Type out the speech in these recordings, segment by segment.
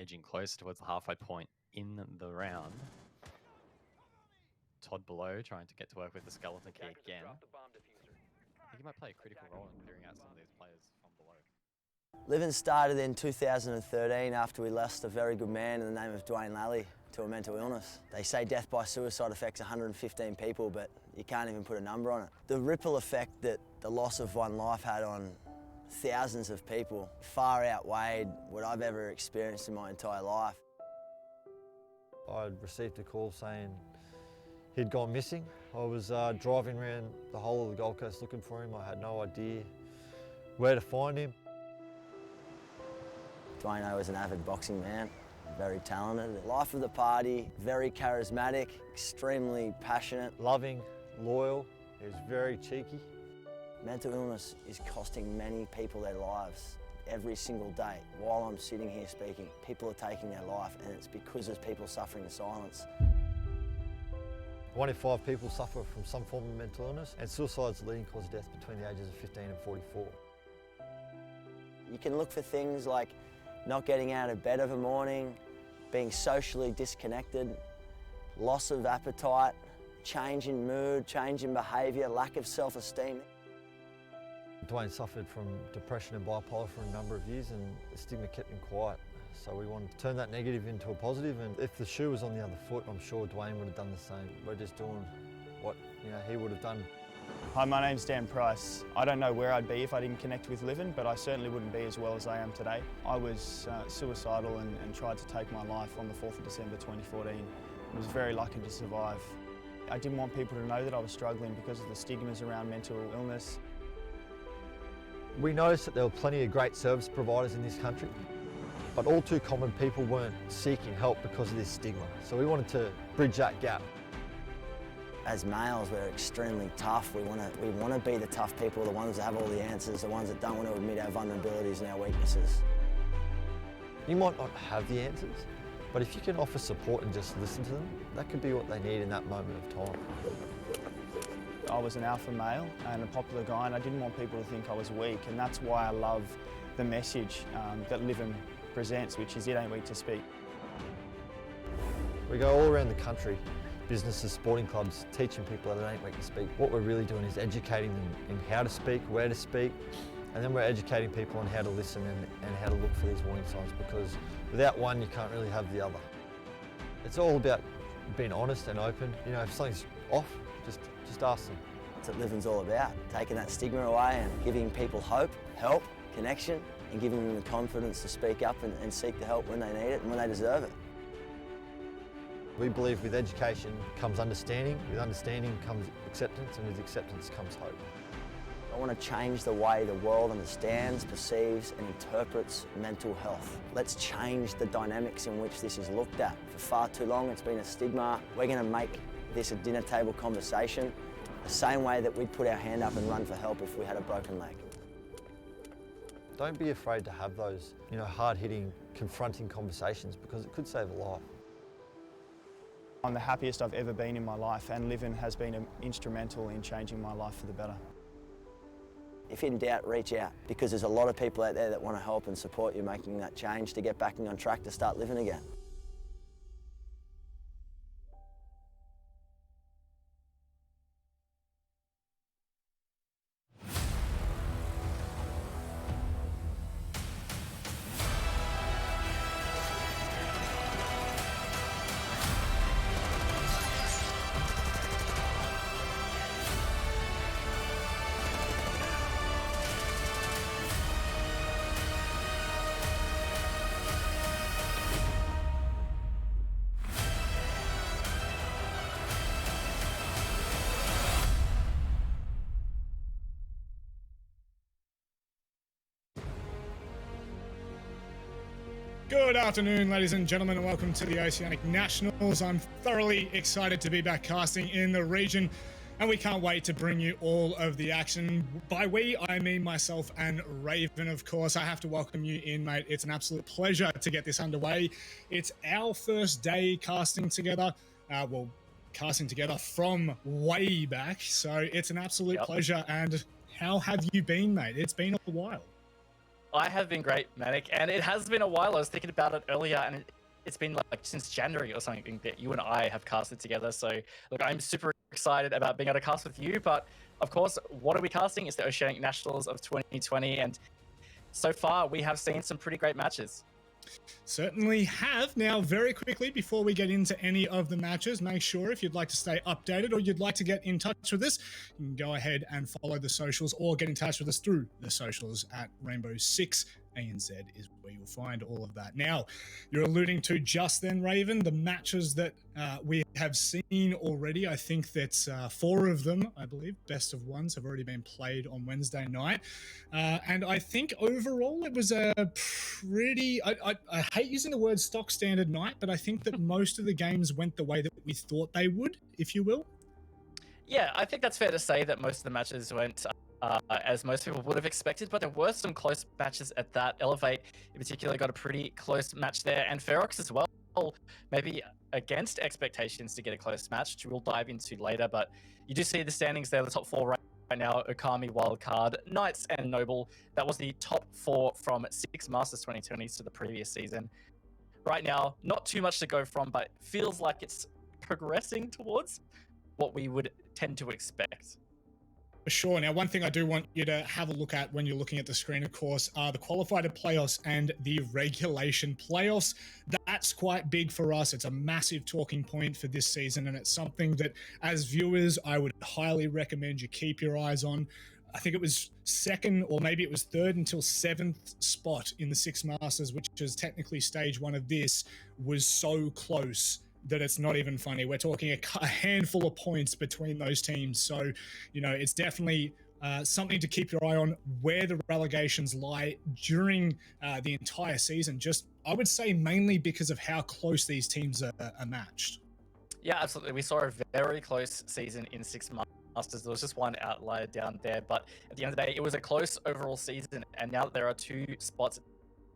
edging closer towards the halfway point in the round. Todd below trying to get to work with the skeleton key again. I think he might play a critical role in clearing out some of these players from below. Living started in 2013 after we lost a very good man in the name of Dwayne Lally to a mental illness. They say death by suicide affects 115 people, but you can't even put a number on it. The ripple effect that the loss of one life had on thousands of people far outweighed what I've ever experienced in my entire life. I'd received a call saying he'd gone missing. I was driving around the whole of the Gold Coast looking for him. I had no idea where to find him. Dwayne was an avid boxing man, very talented. Life of the party, very charismatic, extremely passionate. Loving, loyal, he was very cheeky. Mental illness is costing many people their lives every single day. While I'm sitting here speaking, people are taking their life, and it's because there's people suffering in silence. 1 in 5 people suffer from some form of mental illness, and suicide is the leading cause of death between the ages of 15 and 44. You can look for things like not getting out of bed of a morning, being socially disconnected, loss of appetite, change in mood, change in behaviour, lack of self-esteem. Dwayne suffered from depression and bipolar for a number of years, and the stigma kept him quiet. So we wanted to turn that negative into a positive, and if the shoe was on the other foot, I'm sure Dwayne would have done the same. We're just doing what he would have done. Hi, my name's Dan Price. I don't know where I'd be if I didn't connect with Livin, but I certainly wouldn't be as well as I am today. I was suicidal and tried to take my life on the 4th of December 2014. I was very lucky to survive. I didn't want people to know that I was struggling because of the stigmas around mental illness. We noticed that there were plenty of great service providers in this country, but all too common people weren't seeking help because of this stigma. So we wanted to bridge that gap. As males, we're extremely tough. We want to be the tough people, the ones that have all the answers, the ones that don't want to admit our vulnerabilities and our weaknesses. You might not have the answers, but if you can offer support and just listen to them, that could be what they need in that moment of time. I was an alpha male and a popular guy, and I didn't want people to think I was weak, and that's why I love the message that Livin presents, which is it ain't weak to speak. We go all around the country, businesses, sporting clubs, teaching people that it ain't weak to speak. What we're really doing is educating them in how to speak, where to speak, and then we're educating people on how to listen and how to look for these warning signs, because without one you can't really have the other. It's all about being honest and open. You know, if something's off, just ask them. That's what Livin's all about, taking that stigma away and giving people hope, help, connection, and giving them the confidence to speak up and seek the help when they need it and when they deserve it. We believe with education comes understanding, with understanding comes acceptance, and with acceptance comes hope. I want to change the way the world understands, perceives and interprets mental health. Let's change the dynamics in which this is looked at. For far too long it's been a stigma. We're going to make this a dinner table conversation, the same way that we'd put our hand up and run for help if we had a broken leg. Don't be afraid to have those, hard-hitting, confronting conversations, because it could save a life. I'm the happiest I've ever been in my life, and Livin has been instrumental in changing my life for the better. If in doubt, reach out, because there's a lot of people out there that want to help and support you making that change to get back on track to start living again. Good afternoon, ladies and gentlemen, and welcome to the Oceanic Nationals. I'm thoroughly excited to be back casting in the region, and we can't wait to bring you all of the action. By we, I mean myself and Raven, of course. I have to welcome you in, mate. It's an absolute pleasure to get this underway. It's our first day casting together. Casting together from way back, so it's an absolute pleasure. And how have you been, mate? It's been a while. I have been great, Manic, and it has been a while. I was thinking about it earlier, and it's been like since January or something that you and I have casted together. So, look, I'm super excited about being able to cast with you. But of course, what are we casting? It's the Oceanic Nationals of 2020, and so far we have seen some pretty great matches. Certainly have. Now, very quickly, before we get into any of the matches, make sure if you'd like to stay updated or you'd like to get in touch with us, you can go ahead and follow the socials or get in touch with us through the socials at Rainbow6 ANZ is where you'll find all of that. Now, you're alluding to just then, Raven, the matches that we have seen already. I think that 4 of them, I believe, best of ones, have already been played on Wednesday night. And I think overall it was a pretty, I hate using the word stock standard night, but I think that most of the games went the way that we thought they would, if you will. Yeah, I think that's fair to say that most of the matches went as most people would have expected, but there were some close matches at that. Elevate, in particular, got a pretty close match there, and Ferox as well, maybe against expectations to get a close match, which we'll dive into later, but you do see the standings there, the top 4 right now, Okami Wildcard, Knights, and Noble. That was the top 4 from 6 Masters 2020 to the previous season. Right now, not too much to go from, but feels like it's progressing towards what we would tend to expect. For sure. Now, one thing I do want you to have a look at when you're looking at the screen, of course, are the qualified playoffs and the regulation playoffs. That's quite big for us. It's a massive talking point for this season, and it's something that, as viewers, I would highly recommend you keep your eyes on. I think it was 2nd or maybe it was 3rd until 7th spot in the 6 Masters, which is technically stage 1 of this, was so close that it's not even funny. We're talking a handful of points between those teams. So, you know, it's definitely something to keep your eye on where the relegations lie during the entire season. Just, I would say, mainly because of how close these teams are matched. Yeah, absolutely. We saw a very close season in 6 Masters. There was just one outlier down there, but at the end of the day, it was a close overall season. And now that there are 2 spots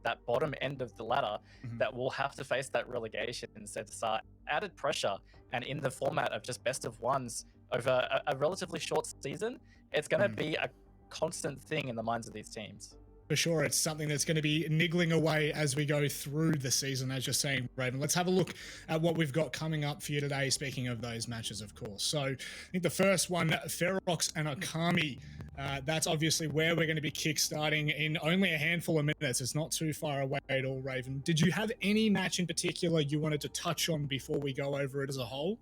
that bottom end of the ladder that will have to face that relegation, so it's added pressure, and in the format of just best of ones over a relatively short season, it's going to be a constant thing in the minds of these teams. For sure, it's something that's going to be niggling away as we go through the season, as you're saying, Raven. Let's have a look at what we've got coming up for you today, speaking of those matches, of course. So I think the first one, Ferox and Okami, that's obviously where we're going to be kick-starting in only a handful of minutes. It's not too far away at all, Raven. Did you have any match in particular you wanted to touch on before we go over it as a whole?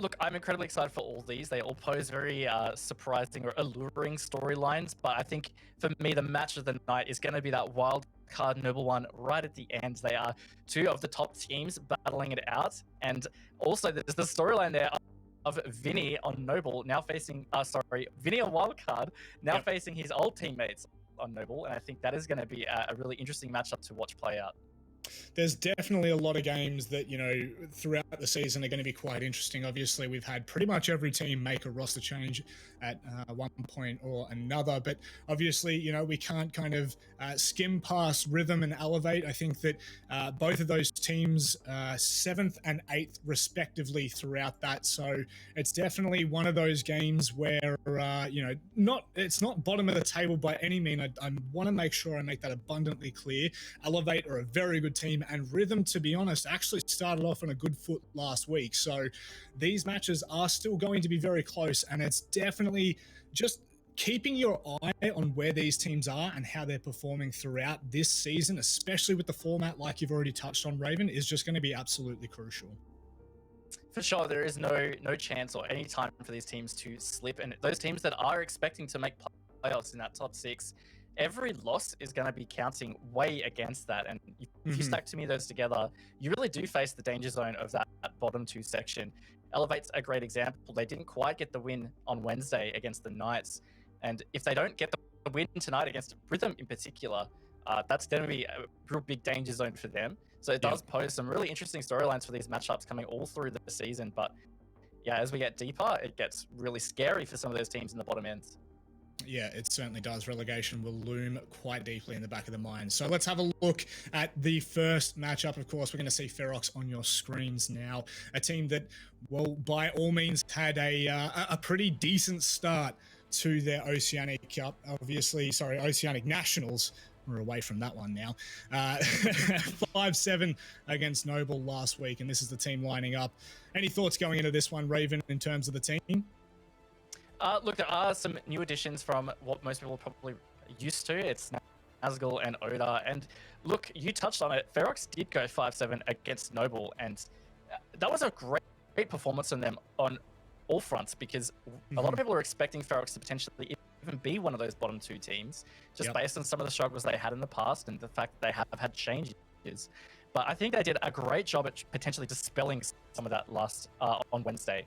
Look, I'm incredibly excited for all these. They all pose very surprising or alluring storylines, but I think for me, the match of the night is going to be that wild card Noble one right at the end. They are 2 of the top teams battling it out, and also there's the storyline there of Vinny on Noble now facing, Vinny on Wildcard now facing his old teammates on Noble, and I think that is going to be a really interesting matchup to watch play out. There's definitely a lot of games that, you know, throughout the season are going to be quite interesting. Obviously, we've had pretty much every team make a roster change at one point or another, but obviously, you know, we can't kind of skim past Rhythm and Elevate. I think that both of those teams 7th and 8th respectively throughout that. So it's definitely one of those games where, you know, it's not bottom of the table by any means. I want to make sure I make that abundantly clear. Elevate are a very good team, and Rhythm, to be honest, actually started off on a good foot last week. So these matches are still going to be very close, and it's definitely just keeping your eye on where these teams are and how they're performing throughout this season, especially with the format like you've already touched on, Raven, is just going to be absolutely crucial. For sure, there is no chance or any time for these teams to slip, and those teams that are expecting to make playoffs in that top 6, every loss is going to be counting way against that. And if you stack to me those together, you really do face the danger zone of that bottom 2 section. Elevate's a great example. They didn't quite get the win on Wednesday against the Knights. And if they don't get the win tonight against Rhythm in particular, that's going to be a real big danger zone for them. So it does pose some really interesting storylines for these matchups coming all through the season. But yeah, as we get deeper, it gets really scary for some of those teams in the bottom ends. Yeah, it certainly does. Relegation will loom quite deeply in the back of the mind. So let's have a look at the first matchup. Of course, we're going to see Ferox on your screens now. A team that, well, by all means had a pretty decent start to their Oceanic Cup. Oceanic Nationals. We're away from that one now. 5-7 against Noble last week, and this is the team lining up. Any thoughts going into this one, Raven, in terms of the team? Look, there are some new additions from what most people are probably used to. It's Nazgul and Oda. And look, you touched on it. Ferox did go 5-7 against Noble, and that was a great performance from them on all fronts, because a lot of people were expecting Ferox to potentially even be one of those bottom 2 teams, just based on some of the struggles they had in the past and the fact that they have had changes. But I think they did a great job at potentially dispelling some of that last on Wednesday.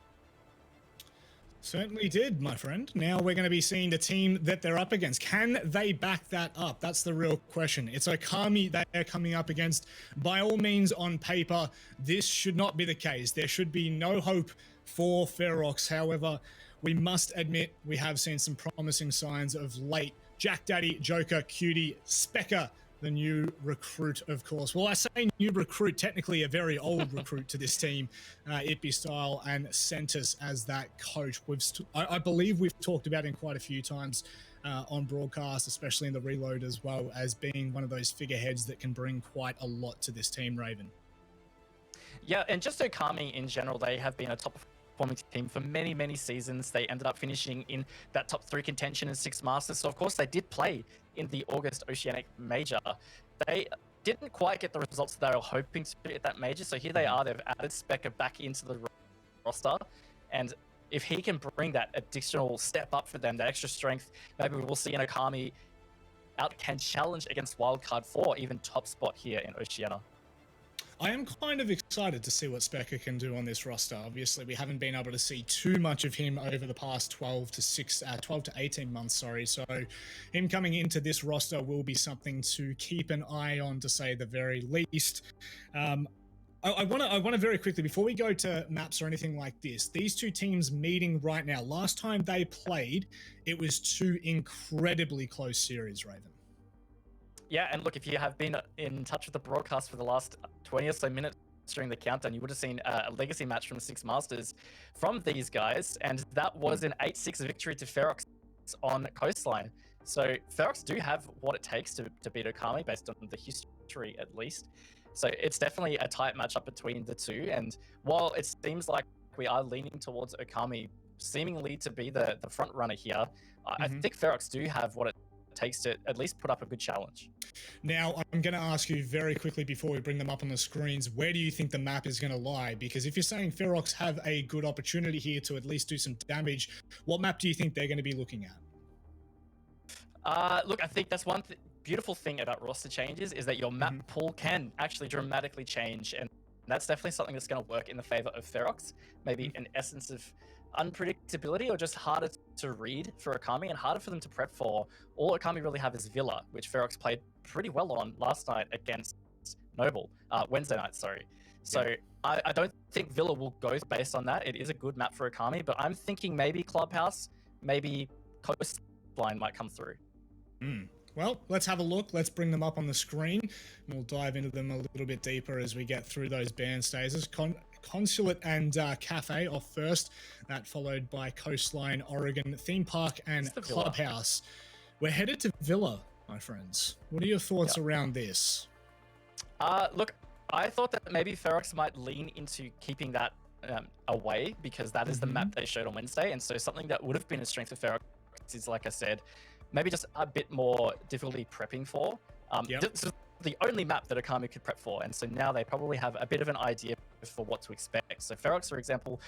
Certainly did, my friend. Now we're going to be seeing the team that they're up against. Can they back that up? That's the real question. It's Okami they're coming up against. By all means, on paper, this should not be the case. There should be no hope for Ferox. However, we must admit we have seen some promising signs of late. Jack Daddy, Joker, Cutie, Specker, the new recruit, of course. Well, I say new recruit, technically a very old recruit to this team. Itby Style and Centus as that coach. I believe we've talked about him quite a few times on broadcast, especially in the reload, as well as being one of those figureheads that can bring quite a lot to this team, Raven. Yeah, and just Okami in general, they have been a top performing team for many seasons. They ended up finishing in that top 3 contention in 6 Masters. So of course they did play in the August Oceanic Major. They didn't quite get the results that they were hoping to at that major. So here they are. They've added Specker back into the roster, and if he can bring that additional step up for them, that extra strength, maybe we'll see an Okami can challenge against Wildcard for even top spot here in Oceania. I am kind of excited to see what Specker can do on this roster. Obviously, we haven't been able to see too much of him over the past 12 to 18 months, So him coming into this roster will be something to keep an eye on, to say the very least. I want to very quickly, before we go to maps or anything like this, these two teams meeting right now. Last time they played, it was 2 incredibly close series, Raven. Yeah, and look, if you have been in touch with the broadcast for the last 20 or so minutes during the countdown, you would have seen a legacy match from 6 Masters from these guys, and that was an 8-6 victory to Ferox on Coastline. So Ferox do have what it takes to beat Okami, based on the history at least. So it's definitely a tight matchup between the two, and while it seems like we are leaning towards Okami seemingly to be the front runner here, I think Ferox do have what it takes to at least put up a good challenge. Now, I'm going to ask you very quickly before we bring them up on the screens, where do you think the map is going to lie? Because if you're saying Ferox have a good opportunity here to at least do some damage, what map do you think they're going to be looking at? Look, I think that's one beautiful thing about roster changes, is that your map pool can actually dramatically change, and that's definitely something that's going to work in the favor of Ferox. Maybe an essence of unpredictability, or just harder to read for Okami and harder for them to prep for. All Okami really have is Villa, which Ferox played pretty well on last night against Noble, Wednesday night, sorry. So I don't think Villa will go based on that. It is a good map for Okami, but I'm thinking maybe Clubhouse, maybe Coastline might come through. Well, let's have a look. Let's bring them up on the screen, and we'll dive into them a little bit deeper as we get through those band stages. Consulate and Cafe off first, that followed by Coastline, Oregon, Theme Park, and Clubhouse. We're headed to Villa, my friends. What are your thoughts around this? Look, I thought that maybe Ferox might lean into keeping that away, because that is the map they showed on Wednesday, and so something that would have been a strength for Ferox is, like I said, maybe just a bit more difficulty prepping for. This is the only map that Okami could prep for, and so now they probably have a bit of an idea for what to expect. So Ferox, for example,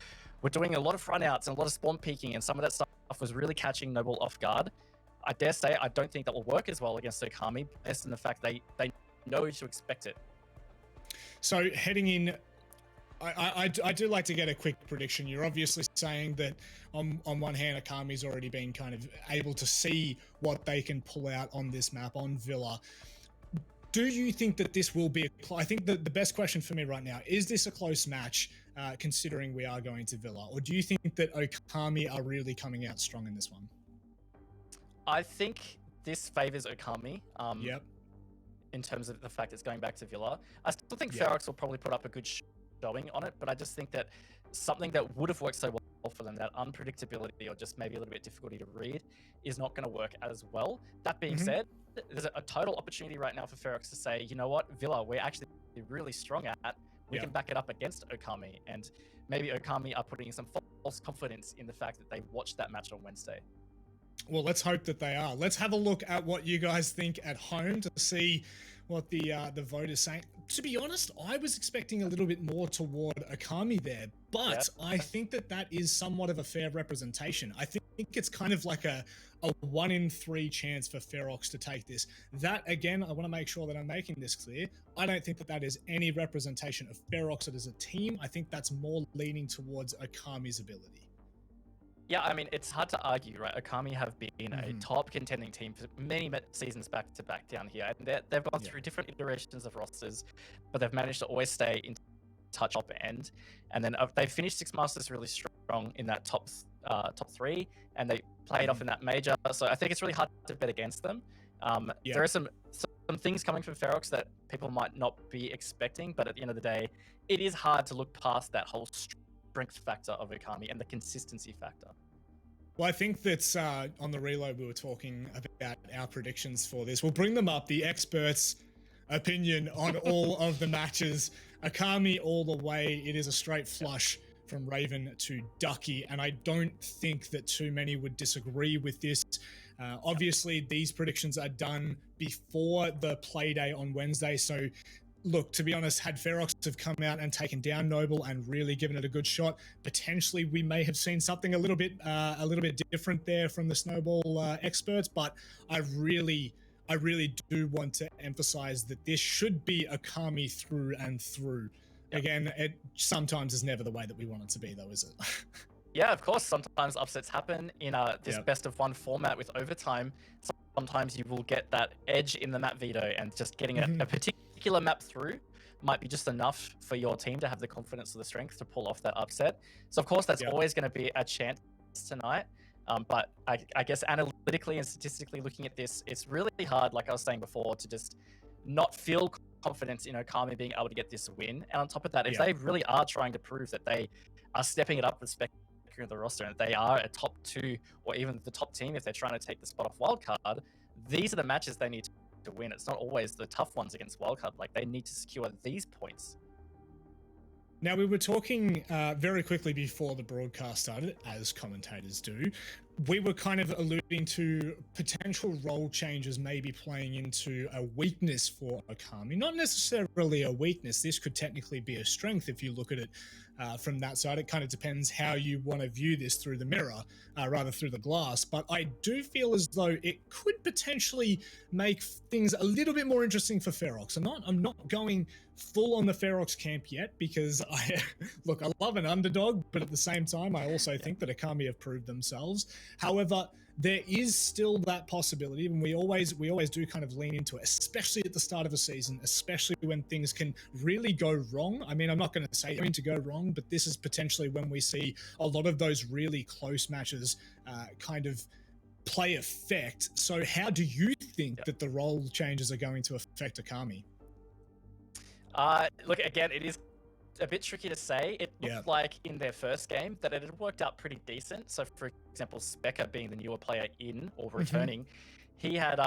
were doing a lot of front outs and a lot of spawn peeking, and some of that stuff was really catching Noble off guard. I dare say I don't think that will work as well against Okami, based on the fact they know to expect it. So heading in, I do like to get a quick prediction. You're obviously saying that on one hand, Okami's already been kind of able to see what they can pull out on this map on Villa. Do you think that this will be I think that the best question for me right now, is this a close match, considering we are going to Villa? Or do you think that Okami are really coming out strong in this one? I think this favors Okami. Yep. In terms of the fact it's going back to Villa. I still think Ferox will probably put up a good showing on it, but I just think that something that would have worked so for them. That unpredictability or just maybe a little bit difficulty to read is not going to work as well. That being said, there's a total opportunity right now for Ferox to say, you know what, Villa, we're actually really strong at. We can back it up against Okami, and maybe Okami are putting some false confidence in the fact that they watched that match on Wednesday. Well, let's hope that they are. Let's have a look at what you guys think at home to see what the vote is saying. To be honest, I was expecting a little bit more toward Okami there, but I think that is somewhat of a fair representation. I think it's kind of like a 1 in 3 chance for Ferox to take this. That, again, I want to make sure that I'm making this clear. I don't think that is any representation of Ferox as a team. I think that's more leaning towards Okami's ability. Yeah, I mean, it's hard to argue, right? Okami have been a top contending team for many seasons back to back down here. And they've gone through different iterations of rosters, but they've managed to always stay in touch top end. And then they finished Six Masters really strong in that top 3, and they played off in that major. So I think it's really hard to bet against them. There are some things coming from Ferox that people might not be expecting, but at the end of the day, it is hard to look past that whole strength factor of Okami and the consistency factor. Well, I think that on the reload we were talking about our predictions for this. We'll bring them up, the experts' opinion on all of the matches. Okami all the way. It is a straight flush from Raven to Ducky, and I don't think that too many would disagree with this. Obviously, these predictions are done before the Playday on Wednesday, so look, to be honest, had Ferox have come out and taken down Noble and really given it a good shot, potentially we may have seen something a little bit different there from the Snowball experts. But I really do want to emphasize that this should be Okami through and through. Again, it sometimes is never the way that we want it to be, though, is it? Yeah, of course. Sometimes upsets happen in this best of 1 format with overtime. Sometimes you will get that edge in the map veto, and just getting a particular map through might be just enough for your team to have the confidence or the strength to pull off that upset. So, of course, that's always going to be a chance tonight. But I guess analytically and statistically looking at this, it's really hard, like I was saying before, to just not feel confidence in Okami being able to get this win. And on top of that, if they really are trying to prove that they are stepping it up with spec of the roster and they are a top 2 or even the top team if they're trying to take the spot off wildcard, these are the matches they need to win. It's not always the tough ones against wildcard. Like, they need to secure these points. Now, we were talking very quickly before the broadcast started, as commentators do. We were kind of alluding to potential role changes maybe playing into a weakness for Okami. Not necessarily a weakness. This could technically be a strength if you look at it from that side. It kind of depends how you want to view this through the mirror, rather through the glass. But I do feel as though it could potentially make things a little bit more interesting for Ferox. I'm not going full on the Ferox camp yet, because I love an underdog, but at the same time, I also think that Okami have proved themselves. However, there is still that possibility, and we always do kind of lean into it, especially at the start of a season, especially when things can really go wrong. I mean, I'm not going to say going to go wrong, but this is potentially when we see a lot of those really close matches kind of play effect. So how do you think that the role changes are going to affect Okami? Look, again, it is a bit tricky to say. It looked like in their first game that it had worked out pretty decent. So, for example, Specker being the newer player in or returning, he had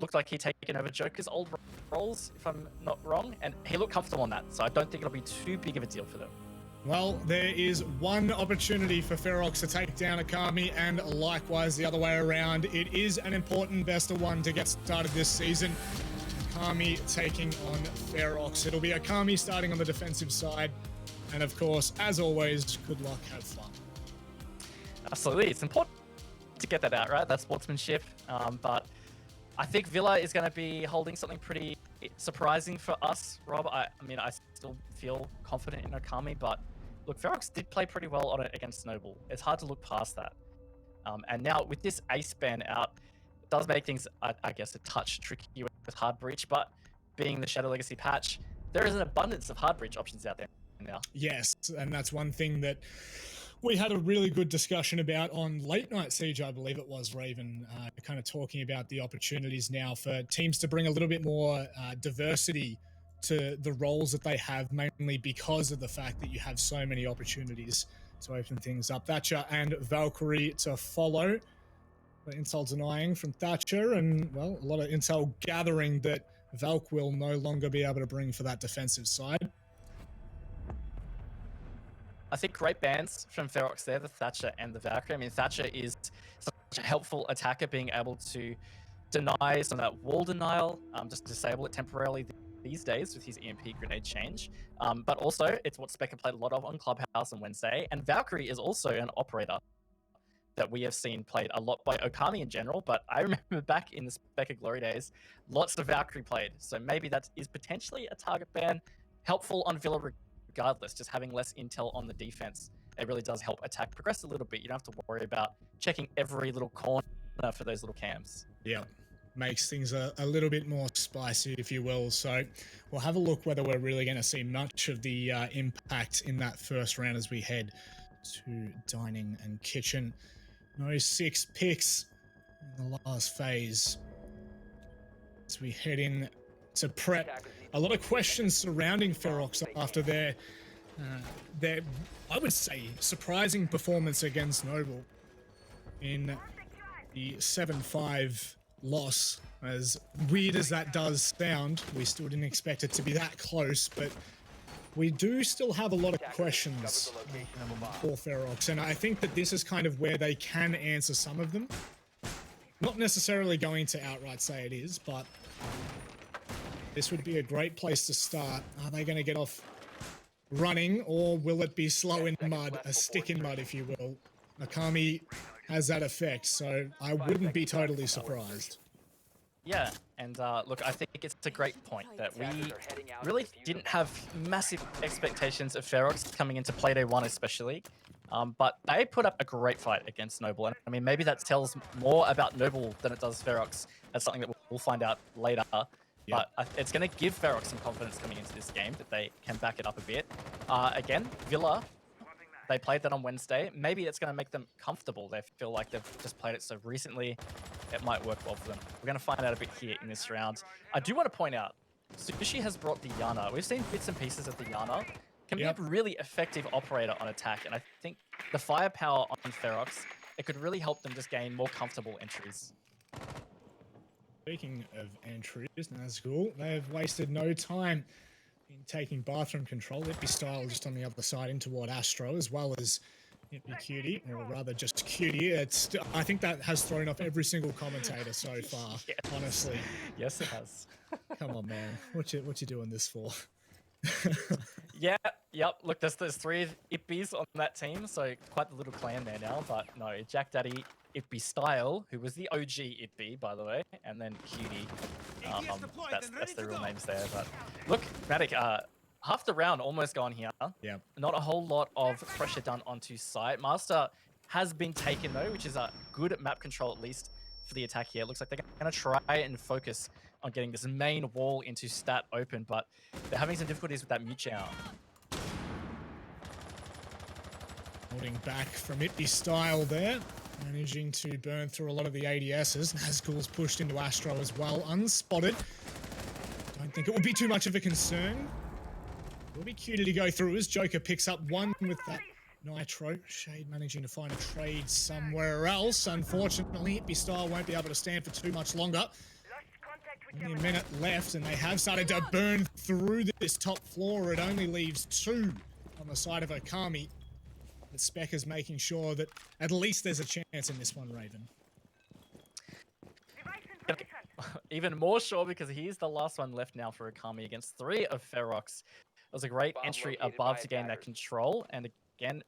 looked like he'd taken over Joker's old roles, if I'm not wrong, and he looked comfortable on that. So I don't think it'll be too big of a deal for them. Well, there is one opportunity for Ferox to take down Okami, and likewise the other way around. It is an important best of 1 to get started this season. Okami taking on Ferox. It'll be Okami starting on the defensive side. And of course, as always, good luck, have fun. Absolutely. It's important to get that out, right? That sportsmanship. But I think Villa is going to be holding something pretty surprising for us, Rob. I mean, I still feel confident in Okami, but look, Ferox did play pretty well on it against Noble. It's hard to look past that. And now with this ace ban out, it does make things, I guess, a touch tricky with hard breach, but being the Shadow Legacy patch, there is an abundance of hard breach options out there now. Yes, and that's one thing that we had a really good discussion about on Late Night Siege, I believe it was, Raven, kind of talking about the opportunities now for teams to bring a little bit more diversity to the roles that they have, mainly because of the fact that you have so many opportunities to open things up. Thatcher and Valkyrie to follow. The intel denying from Thatcher, and, well, a lot of intel gathering that Valk will no longer be able to bring for that defensive side. I think great bans from Ferox there, the Thatcher and the Valkyrie. I mean, Thatcher is such a helpful attacker, being able to deny some of that wall denial, just disable it temporarily these days with his EMP grenade change. But also, it's what Specker played a lot of on Clubhouse on Wednesday. And Valkyrie is also an operator that we have seen played a lot by Okami in general. But I remember back in the Specker Glory days, lots of Valkyrie played. So maybe that is potentially a target ban. Helpful on Villa regardless, just having less intel on the defense. It really does help attack progress a little bit. You don't have to worry about checking every little corner for those little cams. Yeah, makes things a little bit more spicy, if you will. So we'll have a look whether we're really going to see much of the impact in that first round as we head to dining and kitchen. No 6 picks in the last phase. As we head in to prep, a lot of questions surrounding Ferox after their I would say, surprising performance against Noble in the 7-5 loss. As weird as that does sound, we still didn't expect it to be that close, but we do still have a lot of questions for Ferox, and I think that this is kind of where they can answer some of them. Not necessarily going to outright say it is, but this would be a great place to start. Are they going to get off running, or will it be slow in mud, a stick in mud, if you will? Okami has that effect, so I wouldn't be totally surprised. Yeah, and look, I think it's a great point that we really didn't have massive expectations of Ferox coming into Playday 1 especially, but they put up a great fight against Noble, and I mean, maybe that tells more about Noble than it does Ferox. That's something that we'll find out later. But it's going to give Ferox some confidence coming into this game that they can back it up a bit. Again, Villa, they played that on Wednesday. Maybe it's going to make them comfortable. They feel like they've just played it so recently. It might work well for them. We're going to find out a bit here in this round. I do want to point out, Sushi has brought the Yana. We've seen bits and pieces of the Yana. Can be a really effective operator on attack. And I think the firepower on Ferox, it could really help them just gain more comfortable entries. Speaking of entries, Nazgul, they've wasted no time in taking bathroom control. It'd be style just on the other side in toward Astro, as well as It'd be Cutie, or rather just Cutie. I think that has thrown off every single commentator so far, honestly. Yes, it has. Come on, man. What you doing this for? Yep. Look, there's 3 Ippies on that team, so quite the little clan there now. But no, Jack Daddy, Ippy Style, who was the OG Ippy, by the way, and then Cutie. That's the real names there. But look, Matic, half the round almost gone here. Yeah. Not a whole lot of pressure done onto site. Master has been taken though, which is a good map control at least for the attack here. It looks like they're going to try and focus on getting this main wall into stat open, but they're having some difficulties with that mute channel. Holding back from Itby Style there. Managing to burn through a lot of the ADSs. Nazgul's pushed into Astro as well, unspotted. Don't think it will be too much of a concern. Will be cuter to go through as Joker picks up one with that Nitro. Shade managing to find a trade somewhere else. Unfortunately, Itby Style won't be able to stand for too much longer. Only a minute left, and they have started to burn through this top floor. It only leaves 2 on the side of Okami. But Speck is making sure that at least there's a chance in this one, Raven. Even more sure because he's the last one left now for Okami against 3 of Ferox. It was a great entry above to gain that control, and again,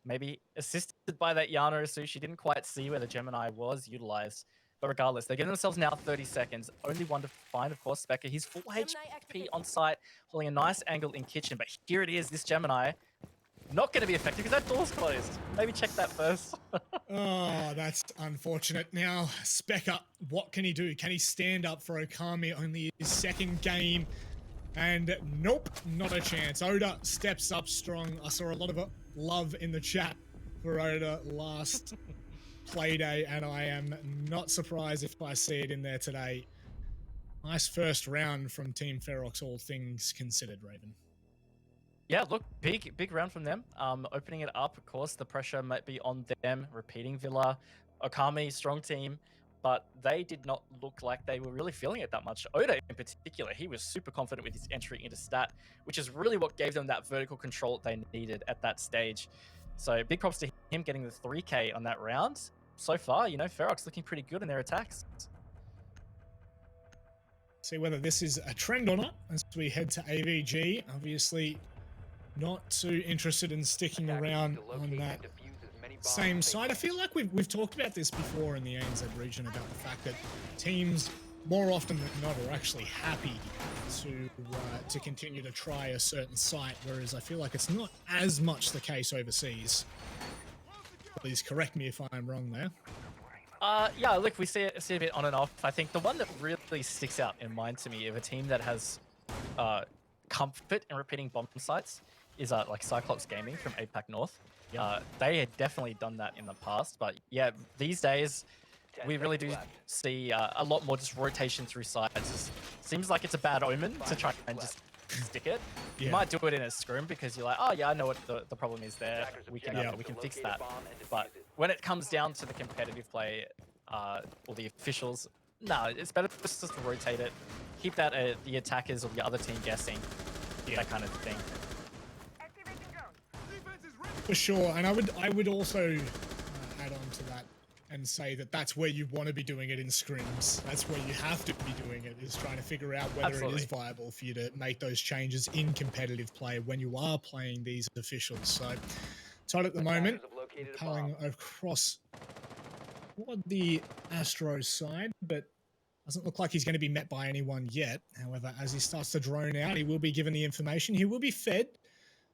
maybe assisted by that Yana Asu. She didn't quite see where the Gemini was utilized. But regardless, they're giving themselves now 30 seconds. Only one to find, of course, Specker. He's full HP on site, holding a nice angle in kitchen. But here it is, this Gemini. Not going to be effective because that door's closed. Maybe check that first. Oh, that's unfortunate. Now, Specker, what can he do? Can he stand up for Okami? Only his second game. And nope, not a chance. Oda steps up strong. I saw a lot of love in the chat for Oda last Playday, and I am not surprised if I see it in there today. Nice first round from Team Ferox, all things considered, Raven. Yeah, look, big round from them. Opening it up, of course, the pressure might be on them. Repeating Villa, Okami, strong team, but they did not look like they were really feeling it that much. Oda in particular, he was super confident with his entry into stat, which is really what gave them that vertical control they needed at that stage. So big props to him getting the 3K on that round. So far, you know, Ferox looking pretty good in their attacks. See whether this is a trend or not as we head to AVG. Obviously, not too interested in sticking around on that same side. I feel like we've talked about this before in the ANZ region about the fact that teams more often than not are actually happy to continue to try a certain site, whereas I feel like it's not as much the case overseas. Please correct me if I'm wrong there. Yeah, look, we see a bit on and off. I think the one that really sticks out in mind to me of a team that has comfort in repeating bomb sites is like Cyclops Gaming from APAC North. They had definitely done that in the past, but yeah, these days we really do see a lot more just rotation through sites. Seems like it's a bad omen to try and just stick it. You might do it in a scrim because you're like, oh yeah, I know what the problem is there. We can fix that. But when it comes down to the competitive play or the officials, no, it's better just to rotate it, keep that the attackers or the other team guessing, that kind of thing. For sure, and I would also add on to that and say that that's where you want to be doing it in scrims. That's where you have to be doing it, is trying to figure out whether it is viable for you to make those changes in competitive play when you are playing these officials. So, Todd at the moment, pulling across toward the Astros side, but doesn't look like he's going to be met by anyone yet. However, as he starts to drone out, he will be given the information. He will be fed.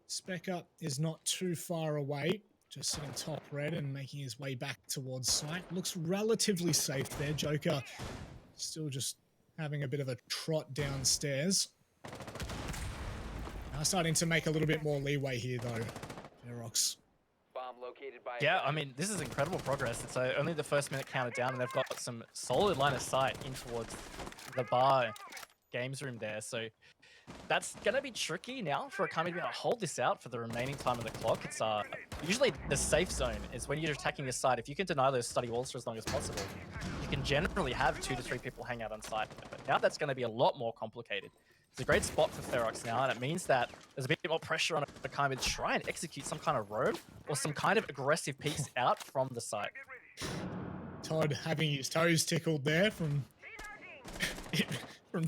Spec Up is not too far away, just sitting top red and making his way back towards site. Looks relatively safe there. Joker still just having a bit of a trot downstairs. Now starting to make a little bit more leeway here though, Ferox. Yeah, I mean, this is incredible progress. It's only the first minute counted down and they've got some solid line of sight in towards the bar games room there. So that's going to be tricky now for Okami to be able to hold this out for the remaining time of the clock. It's usually the safe zone is when you're attacking this side. If you can deny those study walls for as long as possible, you can generally have 2 to 3 people hang out on site. But now that's going to be a lot more complicated. It's a great spot for Ferox now, and it means that there's a bit more pressure on Okami to try and execute some kind of roam or some kind of aggressive piece out from the site. Todd having his toes tickled there from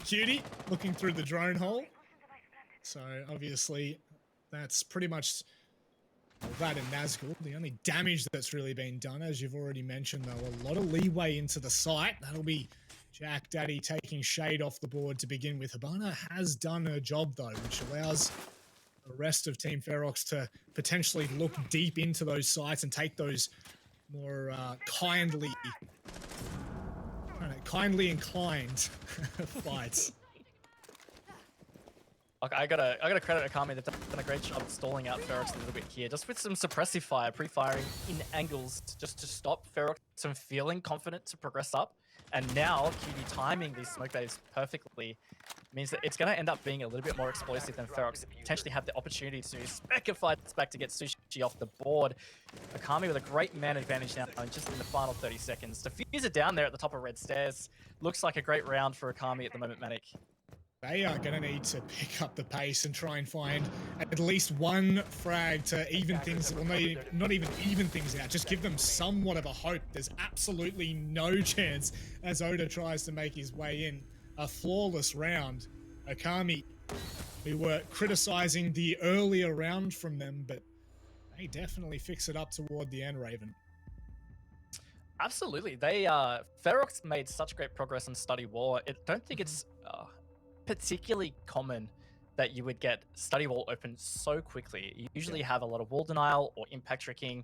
Cutie, looking through the drone hole. So obviously that's pretty much that in Nazgul. The only damage that's really been done, as you've already mentioned though, a lot of leeway into the site. That'll be Jack Daddy taking shade off the board to begin with. Habana has done her job though, which allows the rest of Team Ferox to potentially look deep into those sites and take those more kindly inclined fights. Okay, I gotta credit Okami. They've done a great job stalling out Ferox a little bit here, just with some suppressive fire, pre-firing in angles, just to stop Ferox from feeling confident to progress up. And now, QD timing these smoke bays perfectly means that it's going to end up being a little bit more explosive than Ferox potentially have the opportunity to. Spectre fights back to get Sushi off the board. Okami with a great man advantage now, just in the final 30 seconds. Diffuser down there at the top of red stairs. Looks like a great round for Okami at the moment, Manic. They are going to need to pick up the pace and try and find at least one frag to even things, well, not even things out, just give them somewhat of a hope. There's absolutely no chance as Oda tries to make his way in. A flawless round. Okami, we were criticizing the earlier round from them, but they definitely fix it up toward the end, Raven. Absolutely. They, Ferox made such great progress on Study War. I don't think it's particularly common that you would get Study Wall open so quickly. You usually have a lot of wall denial or impact tricking,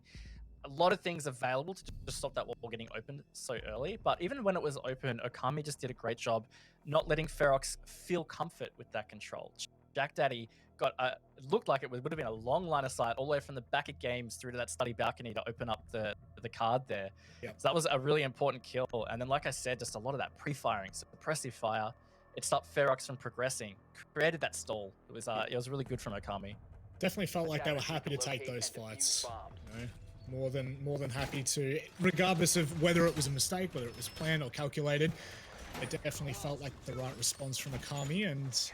a lot of things available to just stop that wall getting opened so early. But even when it was open, Okami just did a great job not letting Ferox feel comfort with that control. Jack Daddy got it looked like it would have been a long line of sight all the way from the back of games through to that study balcony to open up the card there. Yep. So that was a really important kill. And then, like I said, just a lot of that pre-firing, suppressive fire. It stopped Ferox from progressing, created that stall. It was really good from Okami. definitely felt like they were happy to take those fights. You know, more than happy to, regardless of whether it was a mistake, whether it was planned or calculated. It definitely felt like the right response from Okami, and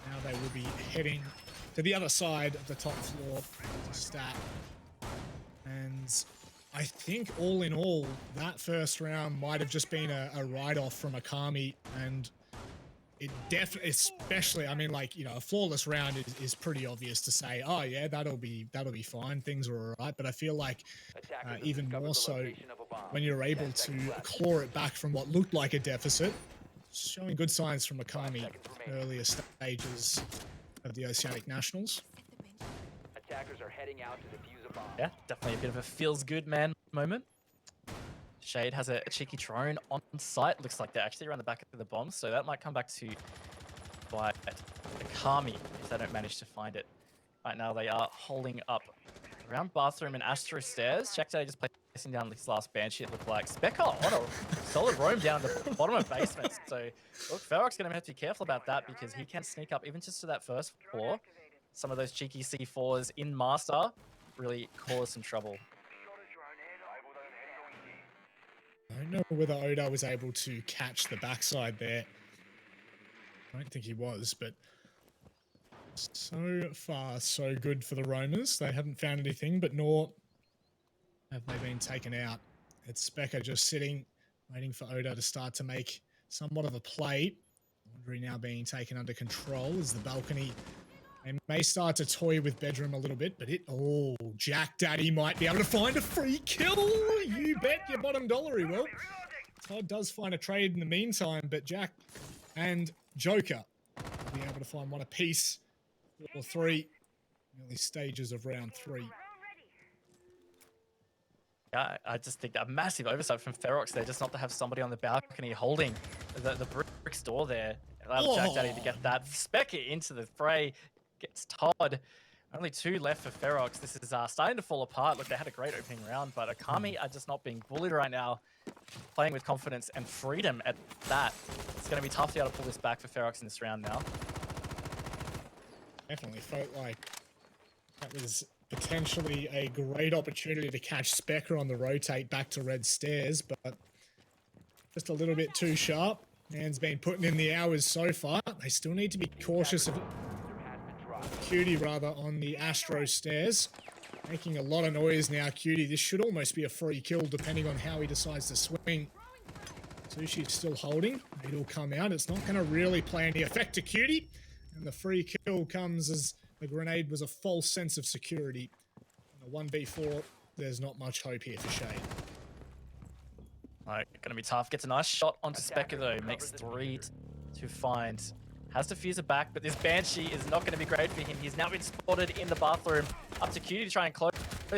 now they will be heading to the other side of the top floor to stat. And I think all in all, that first round might have just been a write-off from Okami, and it definitely, especially, I mean, like, you know, a flawless round is pretty obvious to say, oh yeah, that'll be fine, things are all right. But I feel like even more so when you're able to claw it back from what looked like a deficit, showing good signs from Okami earlier stages of the Oceanic Nationals. Attackers are heading out to defuse a bomb. Yeah, definitely a bit of a feels good man moment. Shade has a cheeky drone on site. Looks like they're actually around the back of the bomb, so that might come back to bite Okami if they don't manage to find it. Right now they are holding up around bathroom and Astro stairs. Jack Day just placing down this last banshee, it looked like. Specker on a solid roam down the bottom of basement. So look, Ferox going to have to be careful about that because he can sneak up even just to that first floor. Some of those cheeky C4s in Master really cause some trouble. I don't know whether Oda was able to catch the backside there. I don't think he was, but so far so good for the roamers. They haven't found anything, but nor have they been taken out. It's Specker just sitting, waiting for Oda to start to make somewhat of a play. Laundry now being taken under control as the balcony. They may start to toy with bedroom a little bit, but oh, Jack Daddy might be able to find a free kill. You bet your bottom dollar he will. Todd does find a trade in the meantime, but Jack and Joker will be able to find one apiece or three early stages of round 3. Yeah, I just think a massive oversight from Ferox there, just not to have somebody on the balcony holding the brick door there. Allow Jack Daddy to get that Specker into the fray. Gets Todd. Only 2 left for Ferox. This is starting to fall apart. Look, they had a great opening round, but Okami are just not being bullied right now. Playing with confidence and freedom at that. It's going to be tough to be able to pull this back for Ferox in this round now. Definitely felt like that was potentially a great opportunity to catch Specker on the rotate back to red stairs, but just a little bit too sharp. Man's been putting in the hours so far. They still need to be cautious of Cutie rather on the Astro stairs. Making a lot of noise now, Cutie. This should almost be a free kill depending on how he decides to swing. Sushi's still holding. It'll come out. It's not going to really play any effect to Cutie. And the free kill comes as the grenade was a false sense of security. On a 1v4, there's not much hope here for Shade. Alright, gonna be tough. Gets a nice shot onto Specker though. Makes 3 to find. Has to fuse it back, but this Banshee is not going to be great for him. He's now been spotted in the bathroom. Up to Cutie to try and close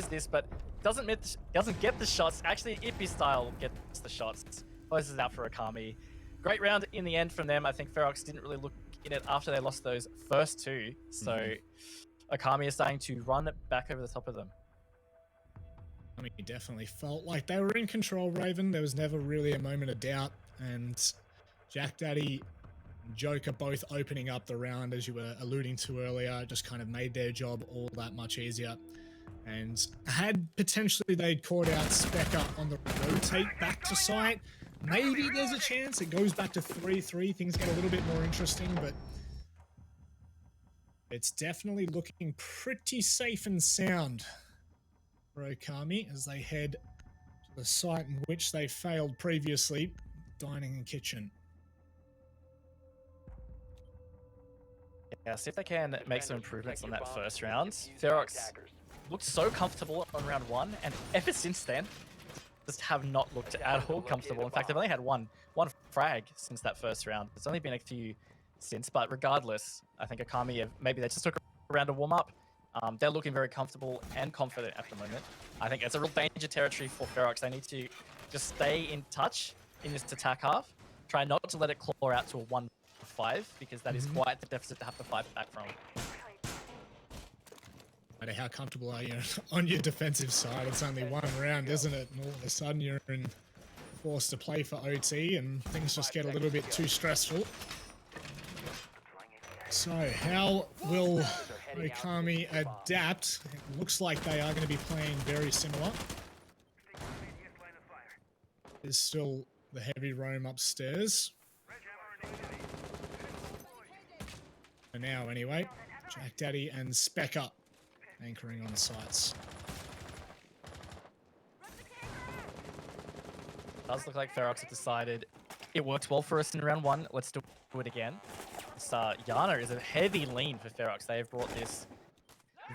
this, but doesn't get the shots. Actually, Ippy style gets the shots. Closes out for Okami. Great round in the end from them. I think Ferox didn't really look in it after they lost those first 2. So Okami is starting to run back over the top of them. I mean, he definitely felt like they were in control, Raven. There was never really a moment of doubt. And Jack Daddy, Joker both opening up the round, as you were alluding to earlier, just kind of made their job all that much easier. And had potentially they'd caught out Specker on the rotate back to site, maybe there's a chance it goes back to 3-3. Things get a little bit more interesting, but it's definitely looking pretty safe and sound for Okami as they head to the site in which they failed previously, dining and kitchen. Yeah, see if they can make some improvements on that first round. Ferox looked so comfortable on round 1, and ever since then, just have not looked at all comfortable. In fact, they've only had one frag since that first round. It's only been a few since, but regardless, I think Okami, maybe they just took a round to warm up. They're looking very comfortable and confident at the moment. I think it's a real danger territory for Ferox. They need to just stay in touch in this attack half. Try not to let it claw out to a 1-5, because that is quite the deficit to have to fight back from. No matter how comfortable are you on your defensive side, it's only one round, isn't it? And all of a sudden you're forced to play for OT and things just get a little bit too stressful. So how will heading out to the Okami diffuser bomb. adapt. It looks like they are going to be playing very similar. There's still the heavy roam upstairs. For now, anyway. Jack Daddy and Specker anchoring on sites. Does look like Ferox have decided it worked well for us in round 1. Let's do it again. This, Yana is a heavy lean for Ferox. They have brought this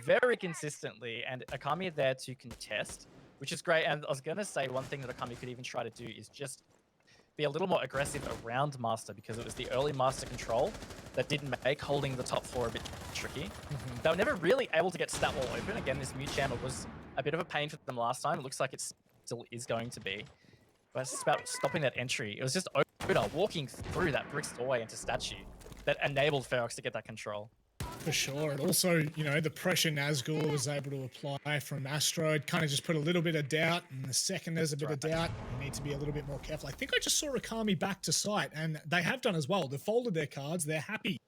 very consistently, and Okami are there to contest, which is great. And I was going to say one thing that Okami could even try to do is just be a little more aggressive around Master, because it was the early Master control that didn't make holding the top 4 a bit tricky. They were never really able to get stat wall open. Again, this mute channel was a bit of a pain for them last time. It looks like it still is going to be. But it's about stopping that entry. It was just Oda walking through that brick doorway into statue that enabled Ferox to get that control. For sure. And also, you know, the pressure Nazgul was able to apply from Astro, it kind of just put a little bit of doubt. And the second there's a bit of doubt, you need to be a little bit more careful. I think I just saw Okami back to site, and they have done as well. They've folded their cards. They're happy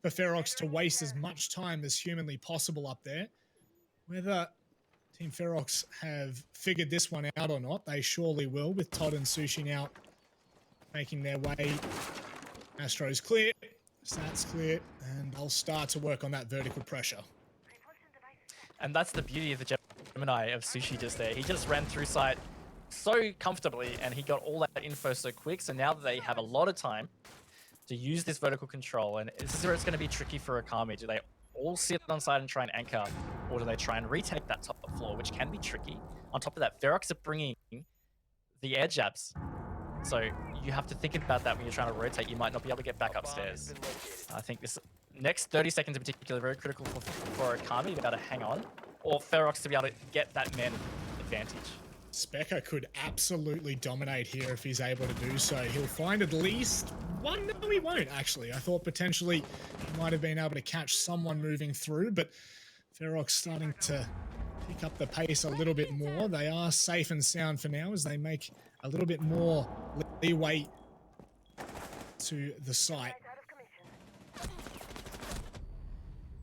for Ferox to waste as much time as humanly possible up there. Whether Team Ferox have figured this one out or not, they surely will, with Todd and Sushi now making their way. Astro's clear, Stats clear, and they'll start to work on that vertical pressure. And that's the beauty of the Gemini of Sushi just there. He just ran through site so comfortably, and he got all that info so quick. So now that they have a lot of time to use this vertical control, and this is where it's going to be tricky for Okami. Do they all sit on side and try and anchor, or do they try and retake that top floor, which can be tricky? On top of that, Ferox are bringing the air jabs. So you have to think about that when you're trying to rotate. You might not be able to get back upstairs. I think this next 30 seconds in particular very critical for Okami to be able to hang on, or Ferox to be able to get that man advantage. Specker could absolutely dominate here if he's able to do so. He'll find at least one. No, he won't, actually. I thought potentially he might have been able to catch someone moving through, but Ferox starting to pick up the pace a little bit more. They are safe and sound for now as they make a little bit more leeway to the site.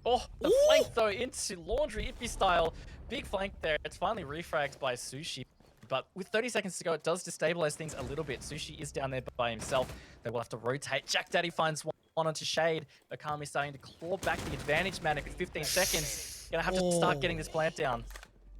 Oh, the flank though into Laundry, Ippy style. Big flank there. It's finally refragged by Sushi. But with 30 seconds to go, it does destabilize things a little bit. Sushi is down there by himself. They will have to rotate. Jack Daddy finds one onto Shade. Okami starting to claw back the advantage, man. At 15 seconds, gonna have to start getting this plant down.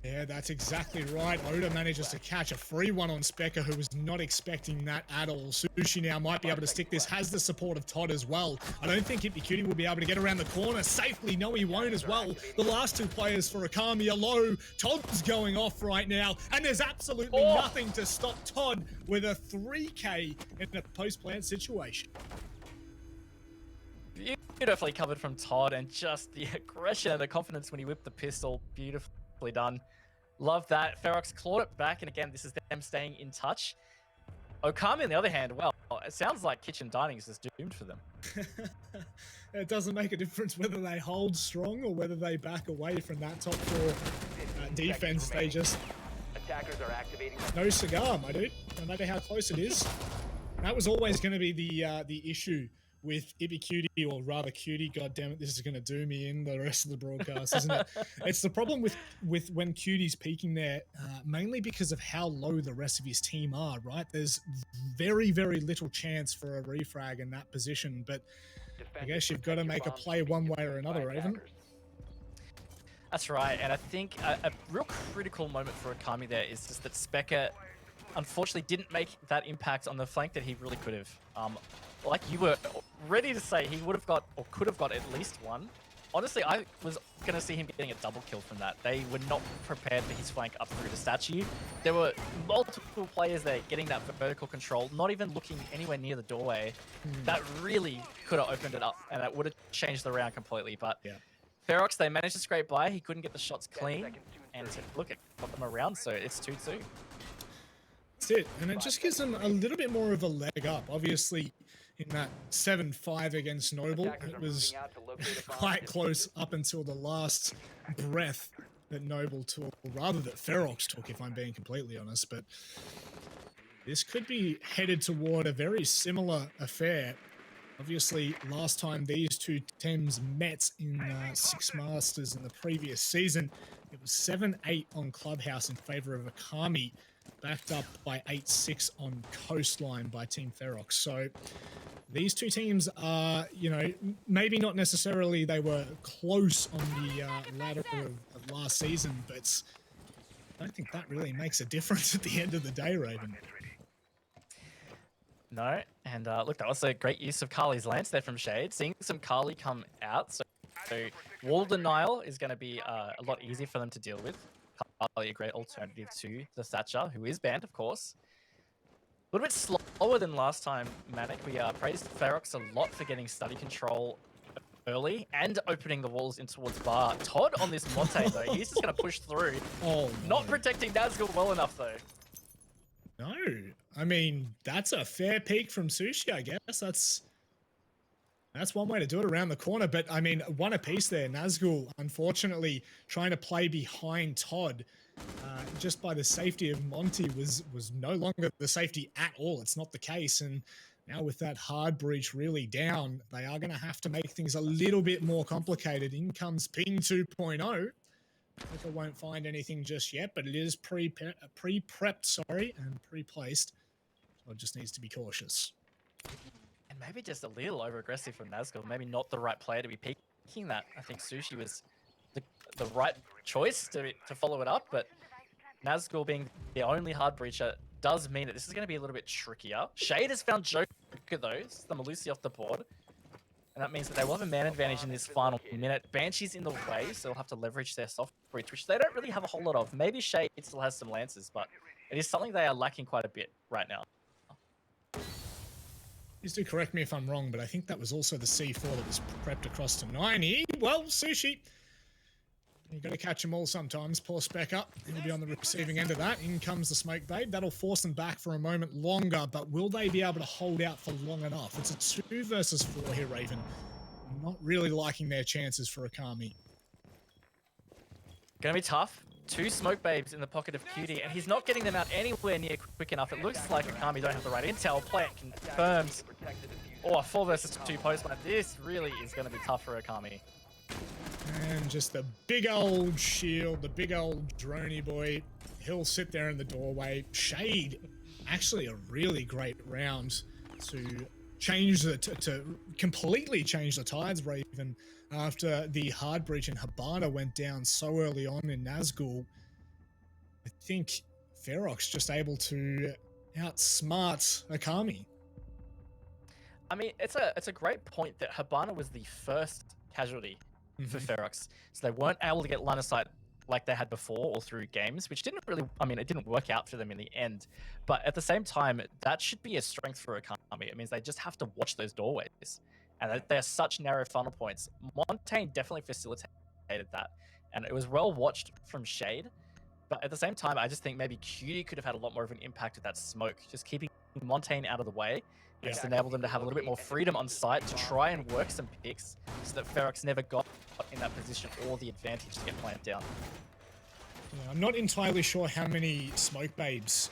Yeah, that's exactly right. Oda manages to catch a free one on Specker, who was not expecting that at all. Sushi now might be able to stick this, has the support of Todd as well. I don't think Hippie Cutie will be able to get around the corner safely. No, he won't as well. The last two players for Okami are low. Todd's going off right now, and there's absolutely nothing to stop Todd with a 3K in a post-plant situation. Beautifully covered from Todd, and just the aggression and the confidence when he whipped the pistol. Beautifully done. Love that. Ferox clawed it back, and again, this is them staying in touch. Okami, on the other hand, well, it sounds like kitchen dining is just doomed for them. It doesn't make a difference whether they hold strong or whether they back away from that top four defense. They just... Attackers are activating. No cigar, my dude. No matter how close it is. That was always going to be the issue with Ibby Cutie, or rather Cutie. God damn it, this is going to do me in the rest of the broadcast, isn't it? It's the problem with when Cutie's peaking there, mainly because of how low the rest of his team are, right? There's very, very little chance for a refrag in that position, but I guess you've got to make a play one way or another, Raven. That's right, and I think a real critical moment for Okami there is just that Specker unfortunately didn't make that impact on the flank that he really could have. Like you were ready to say, he would have got, or could have got, at least one. Honestly, I was going to see him getting a double kill from that. They were not prepared for his flank up through the statue. There were multiple players there getting that vertical control, not even looking anywhere near the doorway. That really could have opened it up, and it would have changed the round completely. But Ferox, they managed to scrape by. He couldn't get the shots clean, and look, it got them around, so it's 2-2. That's it, and it just gives them a little bit more of a leg up. Obviously, in that 7-5 against Noble, it was quite close up until the last breath that Noble took, or rather that Ferox took, if I'm being completely honest. But this could be headed toward a very similar affair. Obviously, last time these two teams met in Six Masters in the previous season. It was 7-8 on Clubhouse in favor of Okami, backed up by 8-6 on Coastline by Team Ferox. So these two teams are, you know, maybe not necessarily they were close on the ladder of last season, but I don't think that really makes a difference at the end of the day, Raven. No, and look, that was a great use of Carly's lance there from Shade. Seeing some Carly come out, so wall denial is going to be a lot easier for them to deal with. Carly, a great alternative to the Thatcher, who is banned, of course. A little bit slower than last time, Manic. We praised Ferox a lot for getting study control early and opening the walls in towards Bar. Todd on this Monte, though, he's just going to push through. Oh, Not protecting Nazgul well enough, though. No, I mean, that's a fair peek from Sushi, I guess. That's one way to do it around the corner, but I mean, one apiece there. Nazgul, unfortunately, trying to play behind Todd, just by the safety of Monty was no longer the safety at all. It's not the case, and now with that hard breach really down, they are going to have to make things a little bit more complicated. In comes Ping 2.0. I won't find anything just yet, but it is pre-prepped, and pre-placed. So it just needs to be cautious. And maybe just a little over-aggressive from Nazgul. Maybe not the right player to be peeking that. I think Sushi was the right choice to follow it up, but Nazgul being the only hard breacher does mean that this is going to be a little bit trickier. Shade has found Joker, though. It's the Malusi off the board. And that means that they will have a man advantage in this final minute. Banshee's in the way, so they'll have to leverage their soft breach, which they don't really have a whole lot of. Maybe Shade still has some lances, but it is something they are lacking quite a bit right now. Please do correct me if I'm wrong, but I think that was also the C4 that was prepped across to 90. Well, Sushi, you got to catch them all sometimes. Poor Specker, he'll be on the receiving end of that. In comes the Smoke Babe. That'll force them back for a moment longer, but will they be able to hold out for long enough? It's a 2 versus 4 here, Raven. I'm not really liking their chances for Okami. Gonna be tough. 2 Smoke Babes in the pocket of Cutie, and he's not getting them out anywhere near quick enough. It looks like Okami don't have the right intel. Plant confirms. Oh, a 4 versus 2 postman. This really is going to be tough for Okami. And just the big old shield, the big old droney boy. He'll sit there in the doorway. Shade, actually a really great round to change to completely change the tides, Raven, after the hard breach and Habana went down so early on in Nazgul. I think Ferox just able to outsmart Okami. I mean, it's a great point that Habana was the first casualty for Ferox, so they weren't able to get line of sight like they had before all through games, which didn't really, I mean, it didn't work out for them in the end. But at the same time, that should be a strength for Okami. It means they just have to watch those doorways, and they're such narrow funnel points. Montaigne definitely facilitated that, and it was well watched from Shade. But at the same time, I just think maybe Cutie could have had a lot more of an impact with that smoke, just keeping Montaigne out of the way. Just enabled them to have a little bit more freedom on site to try and work some picks so that Ferox never got in that position or the advantage to get planted down. Yeah, I'm not entirely sure how many Smoke Babes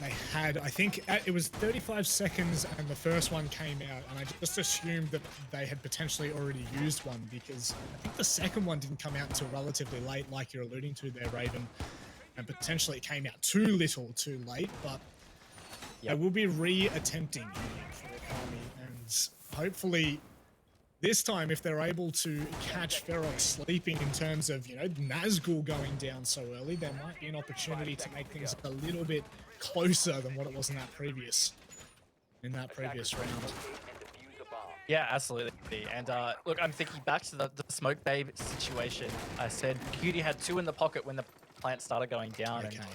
they had. I think it was 35 seconds and the first one came out, and I just assumed that they had potentially already used one because I think the second one didn't come out until relatively late, like you're alluding to there, Raven, and potentially it came out too little too late, but they will be re-attempting for Okami, and hopefully this time, if they're able to catch Ferox sleeping in terms of, you know, Nazgul going down so early, there might be an opportunity to make things a little bit closer than what it was in that previous round. Yeah, absolutely. And look, I'm thinking back to the Smoke Babe situation. I said Cutie had 2 in the pocket when the plant started going down. Okay. And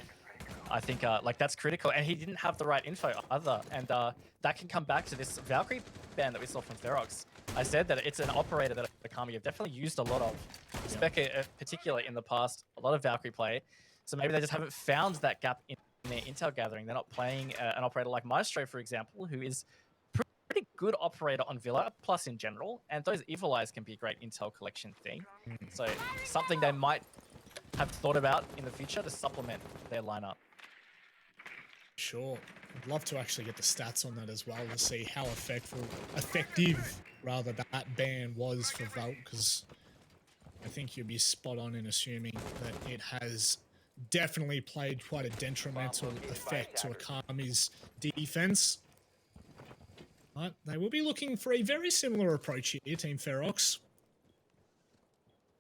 I think like that's critical, and he didn't have the right info either, and that can come back to this Valkyrie ban that we saw from Ferox. I said that it's an operator that Okami have definitely used a lot of, Spectre particularly in the past, a lot of Valkyrie play, so maybe they just haven't found that gap in their intel gathering. They're not playing an operator like Maestro, for example, who is pretty good operator on Villa, plus in general, and those Evil Eyes can be a great intel collection thing, so something they might have thought about in the future to supplement their lineup. Sure. I'd love to actually get the stats on that as well to see how effective rather that ban was for Vault, because I think you'd be spot on in assuming that it has definitely played quite a detrimental effect to Okami's defense. But they will be looking for a very similar approach here, Team Ferox.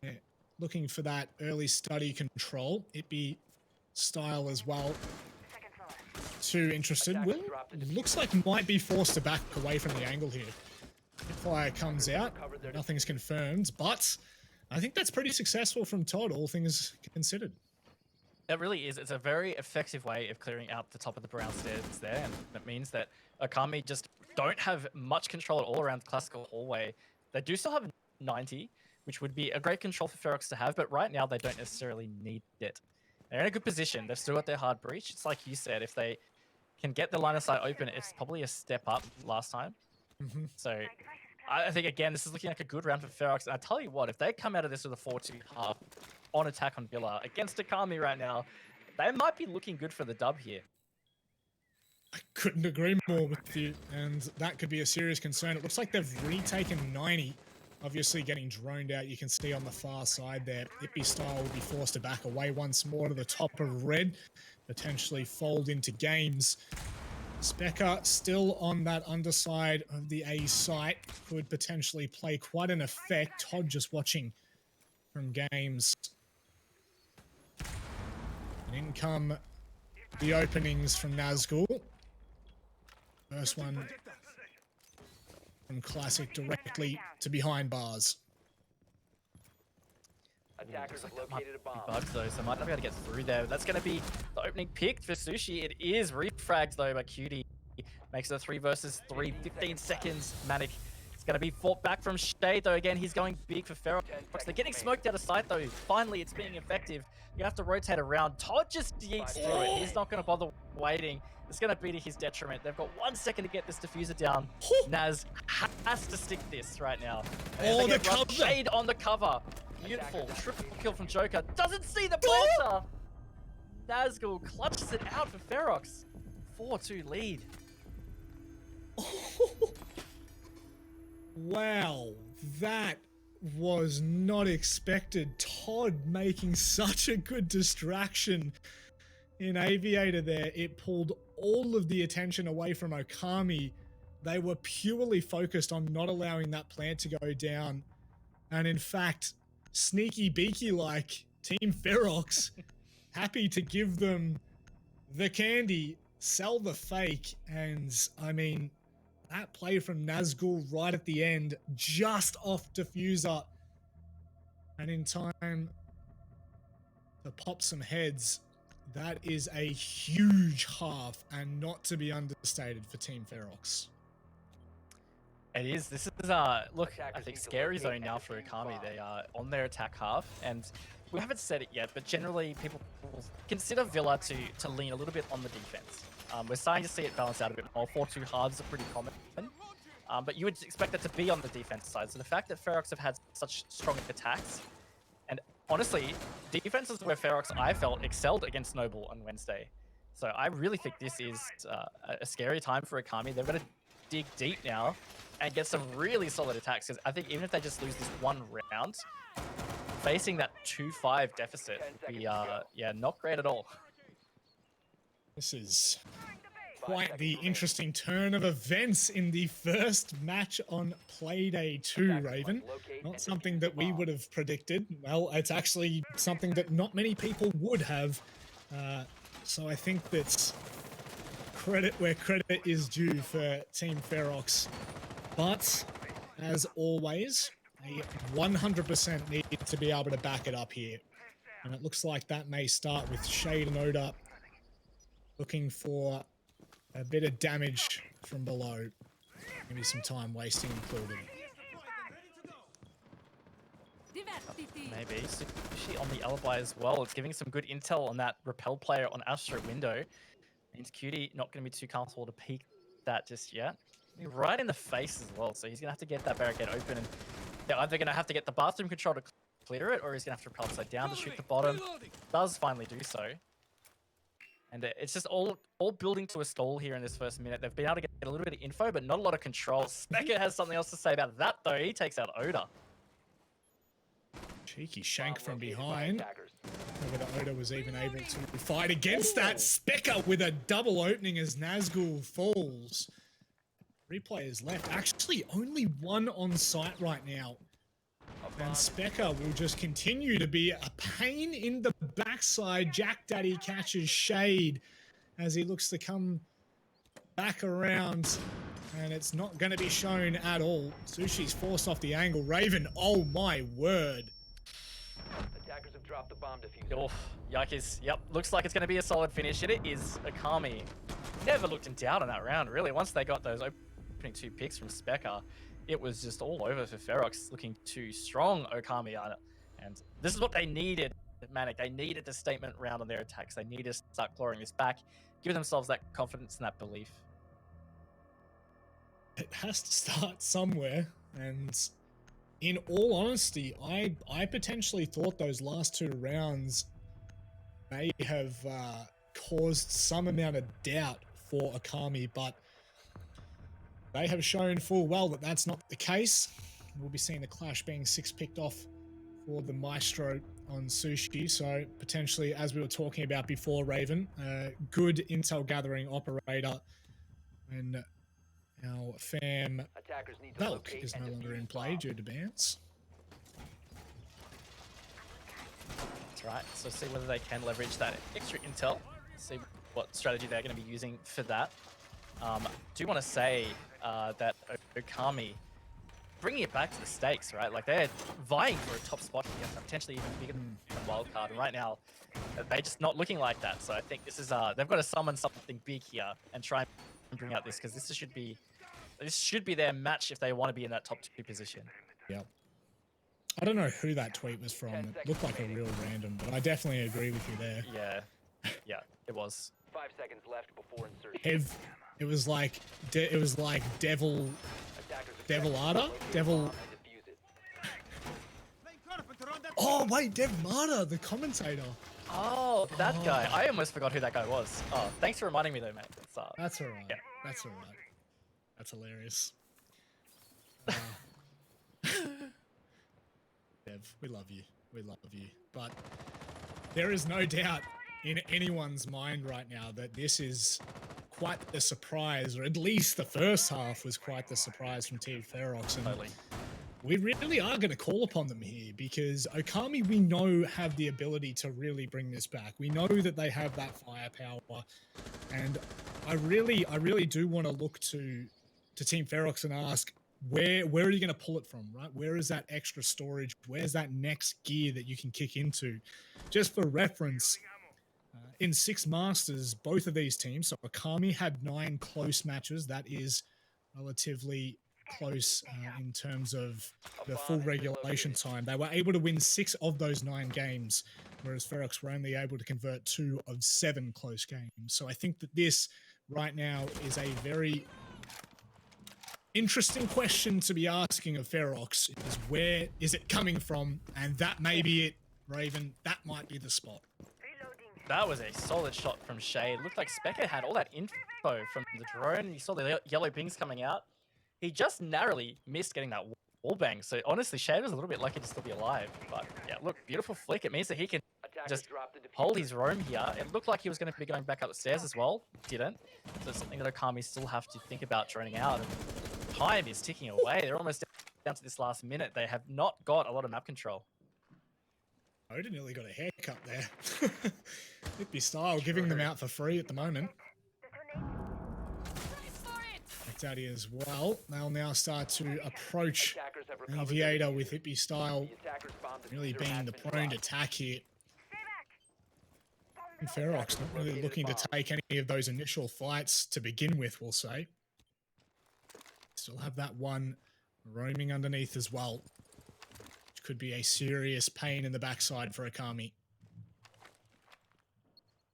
Yeah, looking for that early study control. It be style as well. Too interested. Will looks like might be forced to back away from the angle here. Fire comes out. Nothing's confirmed, but I think that's pretty successful from Todd, all things considered. It really is. It's a very effective way of clearing out the top of the brown stairs there, and it means that Okami just don't have much control at all around the classical hallway. They do still have 90, which would be a great control for Ferox to have, but right now they don't necessarily need it. They're in a good position. They've still got their hard breach. It's like you said, if they can get the line of sight open, it's probably a step up last time. So I think, again, this is looking like a good round for Ferox. And I tell you what, if they come out of this with a 4-2 half on attack on Villa against Okami right now, they might be looking good for the dub here. I couldn't agree more with you, and that could be a serious concern. It looks like they've retaken 90, obviously getting droned out. You can see on the far side there, Ippy Style will be forced to back away once more to the top of red, potentially fold into games. Specker still on that underside of the A site, could potentially play quite an effect. Todd just watching from games. And in come the openings from Nazgul. First one from Classic directly to behind bars. Attackers have located a bomb. Bugs though, so might not be able to get through there. That's going to be the opening pick for Sushi. It is refragged though by Cutie. Makes it a 3 versus 3, 15 seconds. Manic. It's going to be fought back from Shade though. Again, he's going big for Ferox. They're getting smoked out of sight though. Finally, it's being effective. You have to rotate around. Todd just yeets through it. He's not going to bother waiting. It's going to be to his detriment. They've got 1 second to get this diffuser down. Naz has to stick this right now. Oh, the cover! Shade on the cover. Beautiful. Triple kill from Joker. Doesn't see the bolter. Nazgul clutches it out for Ferox. 4-2 lead. Wow, that was not expected. Todd making such a good distraction in Aviator there. It pulled all of the attention away from Okami. They were purely focused on not allowing that plant to go down. And in fact, sneaky beaky like Team Ferox, happy to give them the candy, sell the fake, and I mean, that play from Nazgul right at the end, just off diffuser, and in time to pop some heads. That is a huge half, and not to be understated for Team Ferox. It is. This is, look, I think scary zone now for Okami. They are on their attack half, and we haven't said it yet, but generally people consider Villa to lean a little bit on the defense. We're starting to see it balance out a bit more. 4-2 halves are pretty common, but you would expect it to be on the defense side. So the fact that Ferox have had such strong attacks, and honestly, defenses where Ferox, I felt, excelled against Noble on Wednesday. So I really think this is a scary time for Okami. They're going to dig deep now and get some really solid attacks, because I think even if they just lose this one round, facing that 2-5 deficit would be yeah, not great at all. This is quite the interesting turn of events in the first match on Playday 2, Raven. Not something that we would have predicted. Well, it's actually something that not many people would have. So I think that's credit where credit is due for Team Ferox. But, as always, they 100% need to be able to back it up here. And it looks like that may start with Shade and Oda looking for a bit of damage from below. Maybe some time wasting included. Maybe. Sushi on the alibi as well. It's giving some good intel on that repel player on Astro window. Means Cutie not going to be too comfortable to peek that just yet. Right in the face as well, so he's going to have to get that barricade open, and they're either going to have to get the bathroom control to clear it, or he's going to have to repel upside down to shoot the bottom. Does finally do so. And it's just all building to a stall here in this first minute. They've been able to get a little bit of info, but not a lot of control. Specker has something else to say about that, though. He takes out Oda. Cheeky shank from behind. Whether Oda was even able to fight against that. Specker with a double opening as Nazgul falls. 3 players left. Actually, only 1 on site right now. And Specker will just continue to be a pain in the backside. Jack Daddy catches Shade as he looks to come back around. And it's not going to be shown at all. Sushi's forced off the angle. Raven, oh my word. Attackers have dropped the bomb diffuser. Oh, yikes. Yep, looks like it's going to be a solid finish. It is Okami. Never looked in doubt on that round, really. Once they got those opening 2 picks from Specker, it was just all over for Ferox, looking too strong Okami on it. And this is what they needed, Manic. They needed the statement round on their attacks. They needed to start clawing this back, give themselves that confidence and that belief. It has to start somewhere, and in all honesty, I potentially thought those last 2 rounds may have caused some amount of doubt for Okami, but they have shown full well that that's not the case. We'll be seeing the clash being 6 picked off for the Maestro on Sushi, so potentially, as we were talking about before, Raven, good intel gathering operator, and our fam Belk is no longer in play due to bans. That's right, so see whether they can leverage that extra intel, see what strategy they're going to be using for that. Do want to say that Okami, bringing it back to the stakes, right? Like, they're vying for a top spot here, potentially even bigger than wildcard. And right now, they're just not looking like that. So I think this is they've got to summon something big here and try and bring out this, because this should be their match if they want to be in that top 2 position. Yep. I don't know who that tweet was from. It looked like a real random, but I definitely agree with you there. Yeah, it was. 5 seconds left before insertion. It was like Devil Ada? Devil. Oh wait, Dev Mata, the commentator. Oh, that guy. I almost forgot who that guy was. Oh, thanks for reminding me though, mate. That's alright. Yeah. That's alright. That's hilarious. Dev, we love you. We love you. But there is no doubt in anyone's mind right now that this is quite the surprise, or at least the first half was quite the surprise from Team Ferox. And Totally. we really are going to call upon them here, because Okami, we know, have the ability to really bring this back. We know that they have that firepower, and I really do want to look to Team Ferox and ask, where are you going to pull it from, right? Where is that extra storage? Where's that next gear that you can kick into? Just for reference, in 6 Masters, both of these teams, so Okami had 9 close matches. That is relatively close in terms of the full regulation time. They were able to win 6 of those 9 games, whereas Ferox were only able to convert 2 of 7 close games. So I think that this right now is a very interesting question to be asking of Ferox, is where is it coming from? And that may be it, Raven. That might be the spot. That was a solid shot from Shade. Looked like Specker had all that info from the drone. You saw the yellow pings coming out. He just narrowly missed getting that wall bang. So honestly, Shade was a little bit lucky to still be alive. But yeah, look, beautiful flick. It means that he can just hold his roam here. It looked like he was going to be going back up the stairs as well. Didn't. So it's something that Okami still have to think about droning out. And time is ticking away. They're almost down to this last minute. They have not got a lot of map control. Oda nearly got a haircut there. Hippie style, giving them out for free at the moment. Daddy as well. They'll now start to approach Aviator with Hippie style really being the prone attack here. And Ferox not really looking to take any of those initial fights to begin with, we'll say. Still have that one roaming underneath as well, which could be a serious pain in the backside for Okami.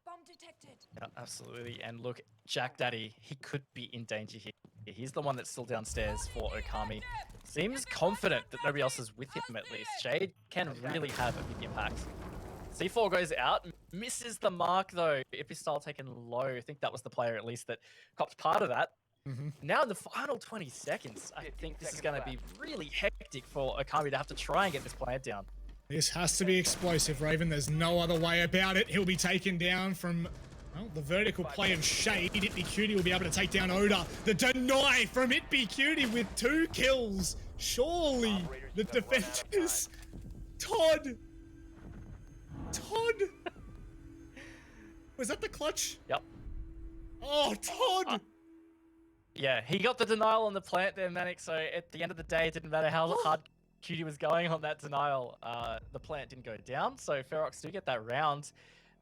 Bomb detected. Yeah, absolutely. And look, Jack Daddy, he could be in danger here. He's the one that's still downstairs for Okami. Seems confident that nobody else is with him at least. Shade can really have a big impact. C4 goes out, misses the mark though. Ipistyle taken low. I think that was the player at least that copped part of that. Now in the final 20 seconds, I think this is going to be really hectic for Okami to have to try and get this plant down. This has to be explosive, Raven. There's no other way about it. He'll be taken down from, well, the vertical play of Shade. Itby will be able to take down Oda. The deny from Itby with 2 kills. Surely the defenders. Todd. Was that the clutch? Yep. Oh, Todd. Yeah, he got the denial on the plant there, Manic, so at the end of the day, it didn't matter how hard Cutie was going on that denial. The plant didn't go down, so Ferox do get that round.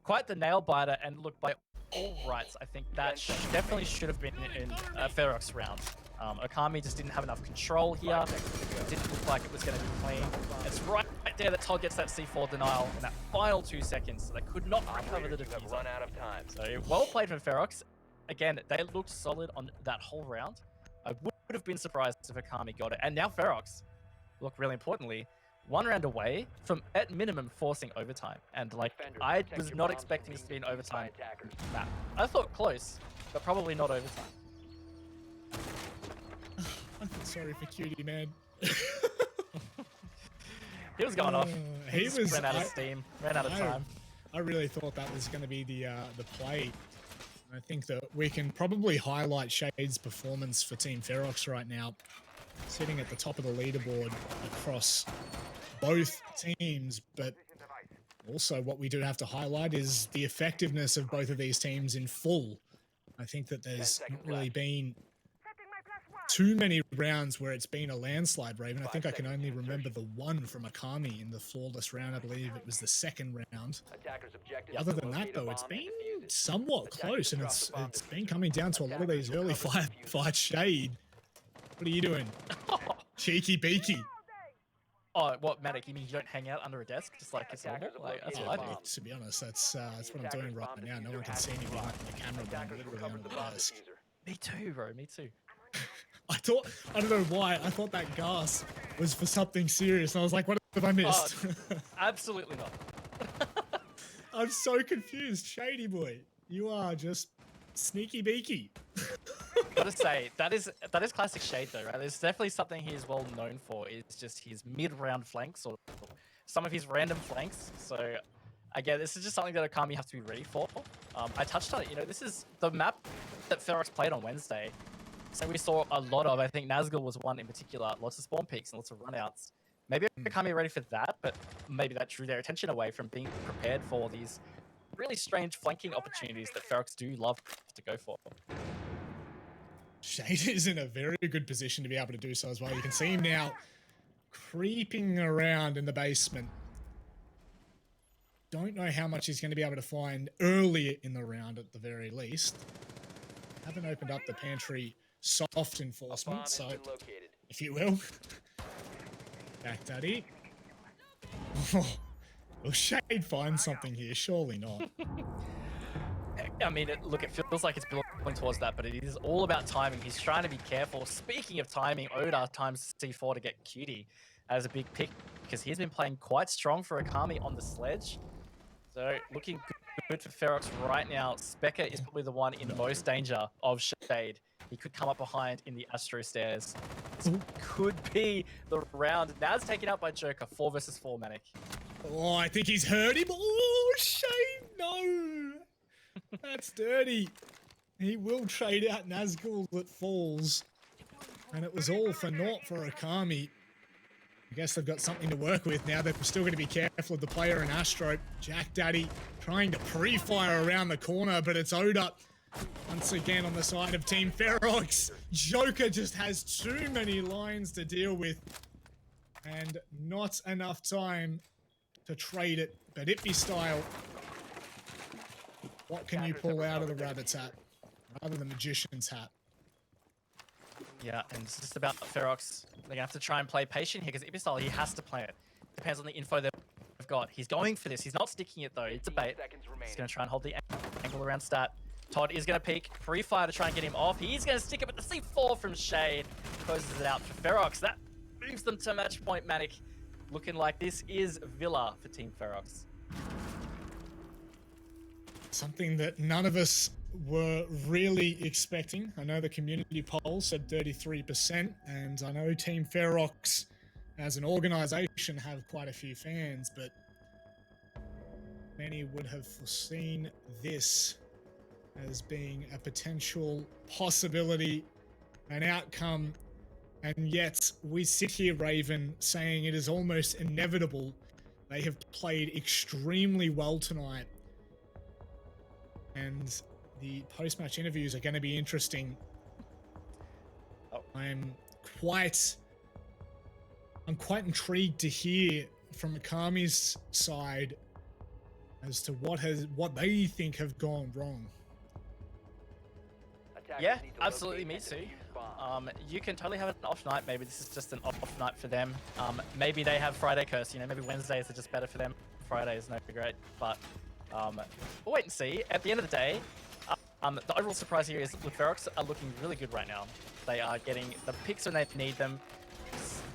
Quite the nail biter, and look, by all rights, I think that definitely should have been in a Ferox round. Okami just didn't have enough control here. It didn't look like it was going to be clean. It's right there that Todd gets that C4 denial in that final 2 seconds. So they could not recover the defuse. Run out of time. So well played from Ferox. Again, they looked solid on that whole round. I would have been surprised if Okami got it. And now Ferox, look, really importantly, 1 round away from, at minimum, forcing overtime. And like, I was not expecting this to be an overtime map. I thought close, but probably not overtime. I feel sorry for Cutie, man. He was going off. He was ran out of steam, ran out of time. I really thought that was going to be the play. I think that we can probably highlight Shade's performance for Team Ferox right now, sitting at the top of the leaderboard across both teams. But also what we do have to highlight is the effectiveness of both of these teams in full. I think that there's not really been too many rounds where it's been a landslide, Raven. I think I can only remember the one from Okami in the flawless round. I believe it was the second round. Other than that, though, it's been somewhat close, and it's been coming down to a lot of these early fights. Shade, what are you doing? Cheeky beaky. Oh, what, Matic? You mean you don't hang out under a desk just like it's normal? Like, that's what I do. To be honest, that's what I'm doing right now. No one can see me behind the camera, but I'm literally under the desk. Me too, bro. Me too. I don't know why, I thought that gas was for something serious. And I was like, what have I missed? Absolutely not. I'm so confused. Shady boy, you are just sneaky beaky. Gotta say, that is classic Shade though, right? There's definitely something he is well known for, is just his mid-round flanks, or some of his random flanks. So again, this is just something that Okami have to be ready for. I touched on it, you know, this is the map that Ferox played on Wednesday. So we saw a lot of, I think Nazgul was one in particular, lots of spawn peaks and lots of runouts. Maybe Okami ready for that, but maybe that drew their attention away from being prepared for these really strange flanking opportunities that Ferox do love to go for. Shade is in a very good position to be able to do so as well. You can see him now creeping around in the basement. Don't know how much he's going to be able to find earlier in the round at the very least. Haven't opened up the pantry soft enforcement, so if you will. Back daddy. Will Shade find something here? Surely not. I mean, look, it feels like it's building towards that, but it is all about timing. He's trying to be careful. Speaking of timing, Oda times C4 to get Cutie as a big pick, because he's been playing quite strong for Okami on the sledge. So looking good for Ferox right now. Specker is probably the one in most danger of Shade. He could come up behind in the Astro stairs. This could be the round. Naz taken out by Joker. 4 versus 4, Manic. Oh, I think he's hurt him. Oh, Shade, no. That's dirty. He will trade out Nazgul that falls. And it was all for naught for Okami. I guess they've got something to work with now. They're still going to be careful of the player in Astro. Jack Daddy trying to pre-fire around the corner, but it's Oda once again on the side of Team Ferox. Joker just has too many lines to deal with and not enough time to trade it. But Itby style, what can you pull out of the rabbit's hat rather than the magician's hat? Yeah, and it's just about Ferox. They're going to have to try and play patient here, because Itby style, he has to play it. Depends on the info they've got. He's going for this. He's not sticking it, though. It's a bait. He's going to try and hold the angle around stat. Todd is going to peek pre-fire to try and get him off. He's going to stick it with the C4 from Shade. Closes it out for Ferox. That moves them to match point, Manic. Looking like this is Villa for Team Ferox. something that none of us were really expecting. I know the community poll said 33%, and I know Team Ferox as an organization have quite a few fans, but many would have foreseen this as being a potential possibility, an outcome, and yet we sit here, Raven, saying it is almost inevitable. They have played extremely well tonight, and the post-match interviews are going to be interesting. I'm quite intrigued to hear from Okami's side as to what they think have gone wrong. Yeah, absolutely, me too. You can totally have an off night. Maybe this is just an off night for them. Maybe they have Friday curse. You know, maybe Wednesdays are just better for them. Friday is no great, but we'll wait and see. At the end of the day, the overall surprise here is the Ferox are looking really good right now. They are getting the picks when they need them.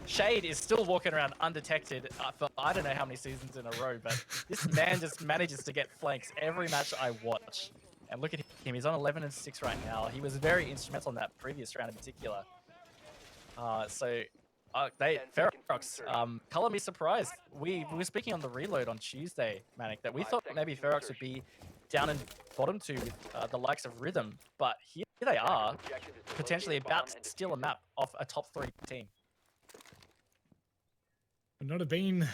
Shade is still walking around undetected for I don't know how many seasons in a row, but this man just manages to get flanks every match I watch. And look at him, he's on 11-6 right now. He was very instrumental in that previous round in particular. Ferox, color me surprised. We were speaking on the reload on Tuesday, Manic, that we thought maybe Ferox would be down in bottom two with the likes of Rhythm, but here they are, potentially about to steal a map off a top 3 team. Would not have been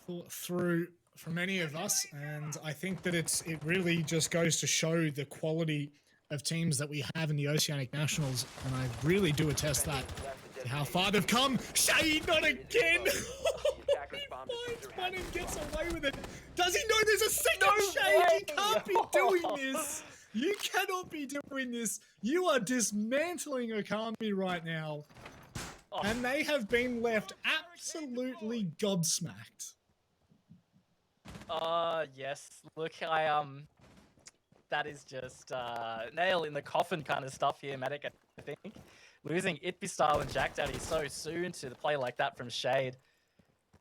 thought through from many of us, and I think that it really just goes to show the quality of teams that we have in the Oceanic Nationals, and I really do attest that to how far they've come. Shade, not again! He finds one and gets away with it. Does he know there's a second Shade? He can't be doing this. You cannot be doing this. You are dismantling Okami right now. And they have been left absolutely gobsmacked. Yes. Look, that is just nail in the coffin kind of stuff here, Matic, I think. Losing Itby Style and Jack Daddy so soon to the play like that from Shade.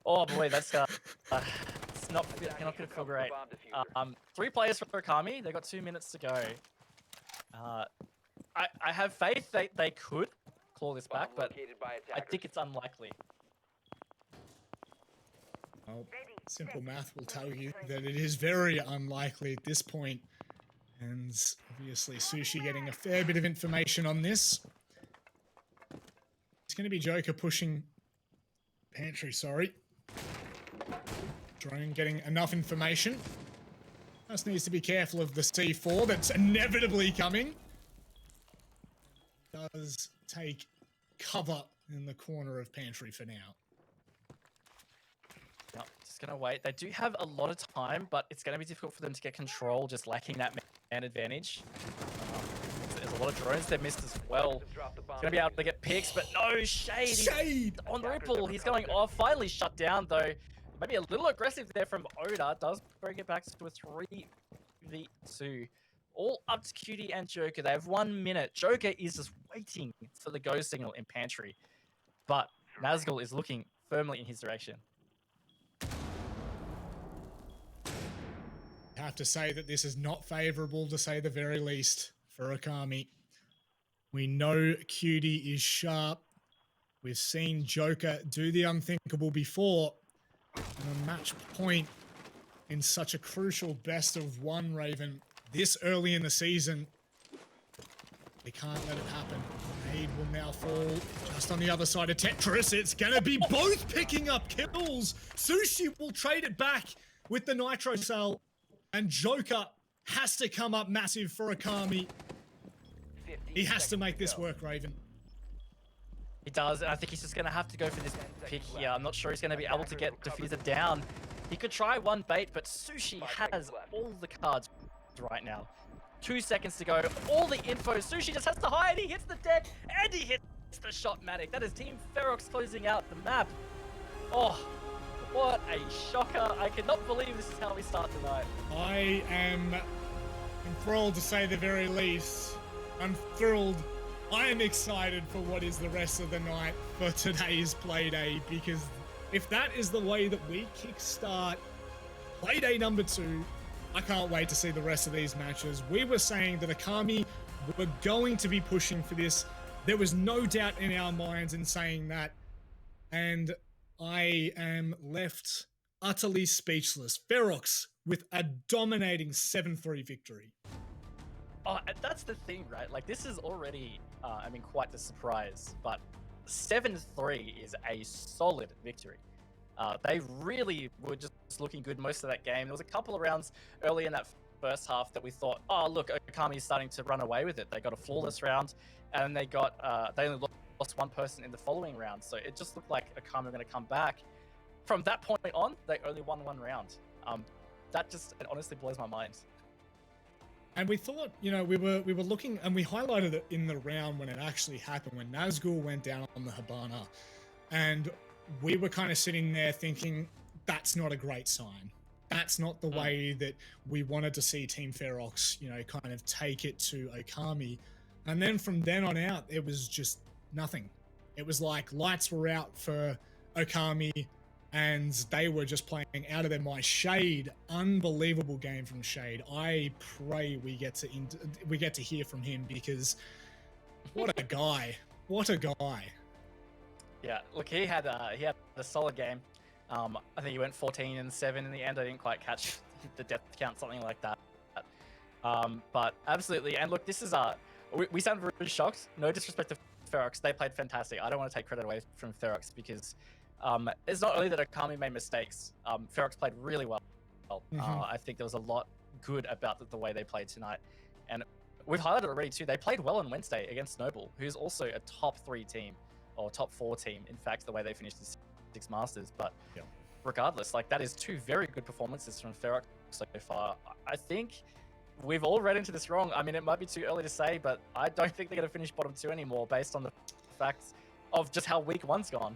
Oh boy, that's it's not going to feel great. 3 players for Okami. They got 2 minutes to go. I have faith they could claw this back, but I think it's unlikely. Well, simple math will tell you that it is very unlikely at this point. And obviously Sushi getting a fair bit of information on this. It's going to be Joker pushing Pantry, sorry. Drone getting enough information. Just needs to be careful of the C4 that's inevitably coming. Does take cover in the corner of Pantry for now. Yep, just going to wait. They do have a lot of time, but it's going to be difficult for them to get control, just lacking that man advantage. There's a lot of drones they've missed as well. He's going to be able to get picks, but no, Shade! Shade! On the Ripple, he's going off. Finally shut down, though. Maybe a little aggressive there from Oda. Does bring it back to a 3v2. All up to Cutie and Joker. They have 1 minute. Joker is just waiting for the go signal in Pantry. But Nazgul is looking firmly in his direction. I have to say that this is not favourable, to say the very least, for Okami. We know Cutie is sharp. We've seen Joker do the unthinkable before. And a match point in such a crucial best of 1, Raven, this early in the season, they can't let it happen. Aid will now fall just on the other side of Tetris. It's going to be both picking up kills. Sushi will trade it back with the Nitro Cell. And Joker has to come up massive for Okami. He has to make this work, Raven. He does, and I think he's just going to have to go for this pick here. I'm not sure he's going to be able to get Diffuser down. He could try one bait, but Sushi has all the cards right now. 2 seconds to go. All the info. Sushi just has to hide. He hits the deck, and he hits the shot, Matic. That is Team Ferox closing out the map. Oh, what a shocker. I cannot believe this is how we start tonight. I am enthralled, to say the very least. I'm thrilled. I am excited for what is the rest of the night for today's Playday, because if that is the way that we kickstart Playday number 2, I can't wait to see the rest of these matches. We were saying that Okami were going to be pushing for this. There was no doubt in our minds in saying that. And I am left utterly speechless. Ferox with a dominating 7-3 victory. Oh, and that's the thing, right? Like, this is already, quite the surprise, but 7-3 is a solid victory. They really were just looking good most of that game. There was a couple of rounds early in that first half that we thought, oh, look, Okami's starting to run away with it. They got a flawless round, and they only lost one person in the following round. So it just looked like Okami were going to come back. From that point on, they only won one round. That just, it honestly blows my mind. And we thought, we were looking, and we highlighted it in the round when it actually happened, when Nazgul went down on the Hibana. And we were kind of sitting there thinking, that's not a great sign. That's not the way that we wanted to see Team Ferox, kind of take it to Okami. And then from then on out, it was just nothing. It was like lights were out for Okami, and they were just playing out of their mind. Shade, unbelievable game from Shade. I pray we get to hear from him, because what a guy! What a guy! Yeah, look, he had a solid game. I think he went 14-7 in the end. I didn't quite catch the death count, something like that. But absolutely, and look, this is we sound really shocked. No disrespect to Ferox, they played fantastic. I don't want to take credit away from Ferox, because it's not only that Okami made mistakes. Ferox played really well. I think there was a lot good about the way they played tonight, and we've highlighted it already too. They played well on Wednesday against Noble, who's also a top 3 team, or top 4 team. In fact, the way they finished the 6 Masters. But regardless, like, that is 2 very good performances from Ferox so far. I think we've all read into this wrong. I mean, it might be too early to say, but I don't think they're going to finish bottom 2 anymore, based on the facts of just how week 1's gone.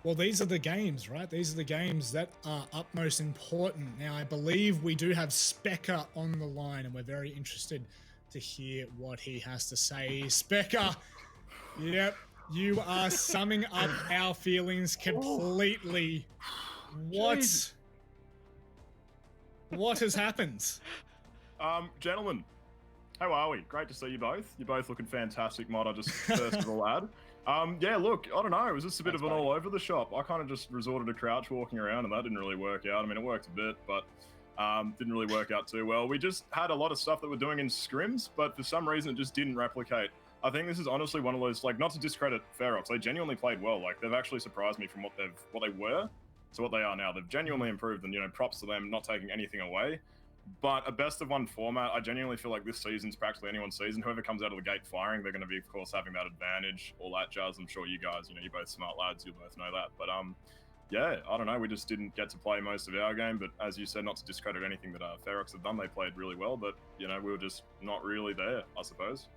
Well, these are the games, right? These are the games that are utmost important. Now, I believe we do have Specker on the line, and we're very interested to hear what he has to say. Specker, yep, you are summing up our feelings completely. What has happened? Gentlemen, how are we? Great to see you both. You're both looking fantastic, might I just first of all add. Yeah, look, I don't know, it was just a bit of an all over the shop. I kind of just resorted to crouch walking around, and that didn't really work out. I mean, it worked a bit, but didn't really work out too well. We just had a lot of stuff that we're doing in scrims, but for some reason it just didn't replicate. I think this is honestly one of those, like, not to discredit Ferox, they genuinely played well. Like, they've actually surprised me from what they were to what they are now. They've genuinely improved, and, props to them, not taking anything away. But a best of 1 format, I genuinely feel like this season's practically anyone's season. Whoever comes out of the gate firing, they're going to be, of course, having that advantage, all that jazz. I'm sure you guys, you're both smart lads, you both know that. But yeah, I don't know, we just didn't get to play most of our game. But as you said, not to discredit anything that Ferox have done, they played really well. But, we were just not really there, I suppose.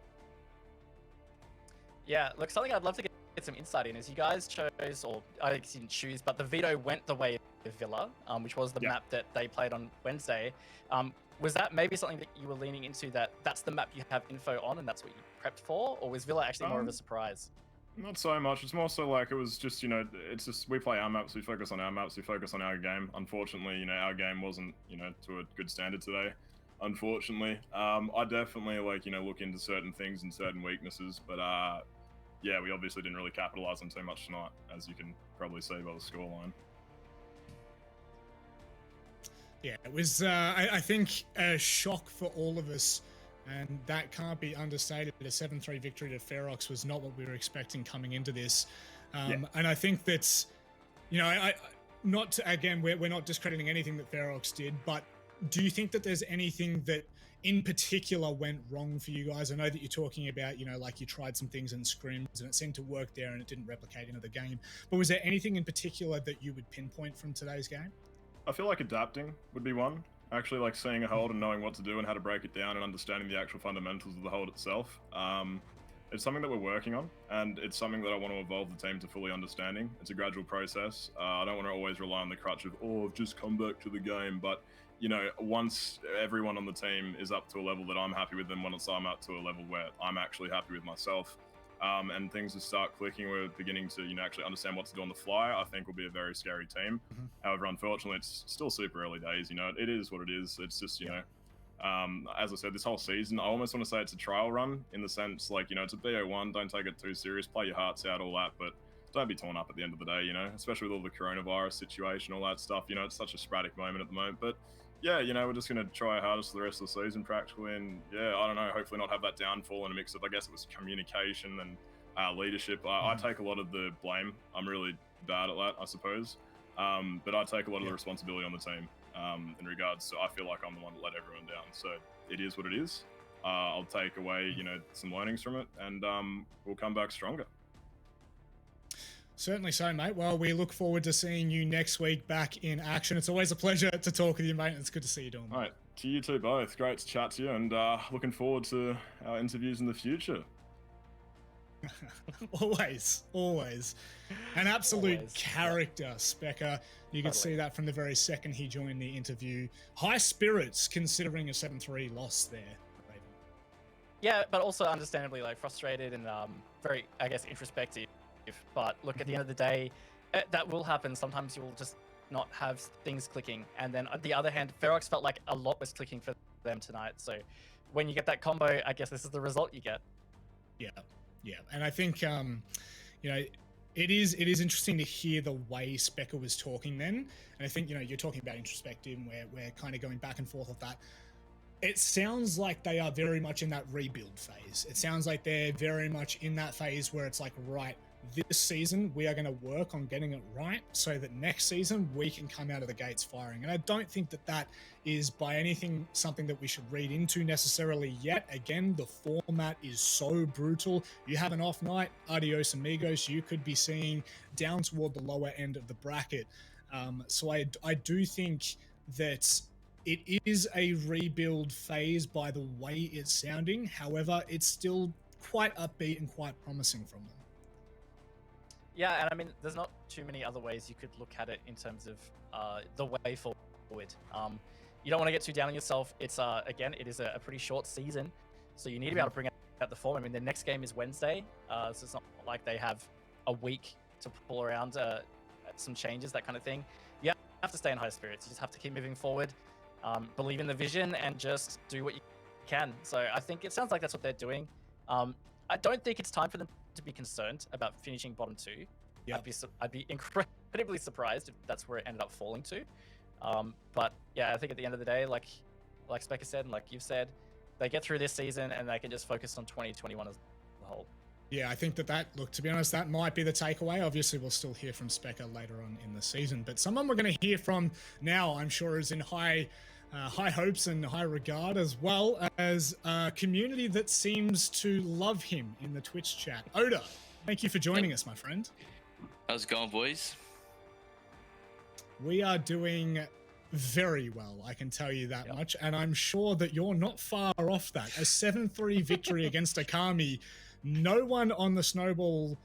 Yeah, look, something I'd love to get some insight in is you guys chose, or I guess you didn't choose, but the veto went the way of Villa, which was the map that they played on Wednesday. Was that maybe something that you were leaning into, that's the map you have info on and that's what you prepped for? Or was Villa actually more of a surprise? Not so much. It's more so like it was just, it's just we play our maps, we focus on our maps, we focus on our game. Unfortunately, our game wasn't, to a good standard today. Unfortunately, I definitely look into certain things and certain weaknesses, but yeah, we obviously didn't really capitalize on too much tonight, as you can probably see by the scoreline. Yeah, it was, I think, a shock for all of us, and that can't be understated. A 7-3 victory to Ferox was not what we were expecting coming into this. And I think that's, we're not discrediting anything that Ferox did, but do you think that there's anything that in particular went wrong for you guys? I know that you're talking about, like you tried some things in scrims and it seemed to work there and it didn't replicate into the game. But was there anything in particular that you would pinpoint from today's game? I feel like adapting would be one. Actually, like seeing a hold and knowing what to do and how to break it down and understanding the actual fundamentals of the hold itself. It's something that we're working on, and it's something that I want to evolve the team to fully understanding. It's a gradual process. I don't want to always rely on the crutch of, I've just come back to the game. But, once everyone on the team is up to a level that I'm happy with, and once I'm up to a level where I'm actually happy with myself, and things will start clicking, we're beginning to actually understand what to do on the fly, I think we'll be a very scary team. However, unfortunately, it's still super early days. It is what it is. It's just as I said, this whole season, I almost want to say it's a trial run in the sense it's a BO1. Don't take it too serious. Play your hearts out, all that, but don't be torn up at the end of the day. Especially with all the coronavirus situation, all that stuff. It's such a sporadic moment at the moment, but. Yeah, we're just going to try our hardest for the rest of the season practically. And yeah, I don't know, hopefully not have that downfall in a mix of, I guess it was communication and leadership. I take a lot of the blame. I'm really bad at that, I suppose. But I take a lot of the responsibility on the team in regards to, I feel like I'm the one that let everyone down. So it is what it is. I'll take away, some learnings from it, and we'll come back stronger. Certainly so, mate. Well, we look forward to seeing you next week back in action. It's always a pleasure to talk with you, mate. It's good to see you doing that. All right. To you two both. Great to chat to you, and looking forward to our interviews in the future. Always. An absolute character, Specker. You could see that from the very second he joined the interview. High spirits, considering a 7-3 loss there, Raven. Yeah, but also understandably frustrated and very, I guess, introspective. But look, at the end of the day, that will happen. Sometimes you'll just not have things clicking. And then on the other hand, Ferox felt like a lot was clicking for them tonight. So when you get that combo, I guess this is the result you get. Yeah. And I think, it is interesting to hear the way Specker was talking then. And I think, you're talking about introspective and we're kind of going back and forth of that. It sounds like they are very much in that rebuild phase. It sounds like they're very much in that phase where it's like, right, this season we are going to work on getting it right so that next season we can come out of the gates firing. And I don't think that is by anything something that we should read into necessarily yet. Again, the format is so brutal. You have an off night, adios amigos, you could be seeing down toward the lower end of the bracket. So I do think that it is a rebuild phase by the way it's sounding. However, it's still quite upbeat and quite promising from them. Yeah, and I mean, there's not too many other ways you could look at it in terms of the way forward. You don't want to get too down on yourself. It's again, it is a pretty short season, so you need to be able to bring out the form. I mean, the next game is Wednesday, so it's not like they have a week to pull around some changes, that kind of thing. You have to stay in high spirits. You just have to keep moving forward, believe in the vision, and just do what you can. So I think it sounds like that's what they're doing. I don't think it's time for them to be concerned about finishing bottom two. Yep. I'd be incredibly surprised if that's where it ended up falling to. But yeah, I think at the end of the day, like Specker said, and like you've said, they get through this season and they can just focus on 2021 as a whole. Yeah, I think look, to be honest, that might be the takeaway. Obviously, we'll still hear from Specker later on in the season, but someone we're going to hear from now, I'm sure, is in high hopes and high regard, as well as a community that seems to love him in the Twitch chat. Oda, thank you for joining us, my friend. How's it going, boys? We are doing very well, I can tell you that much, and I'm sure that you're not far off that. A 7-3 victory against Okami. No one on the Snowball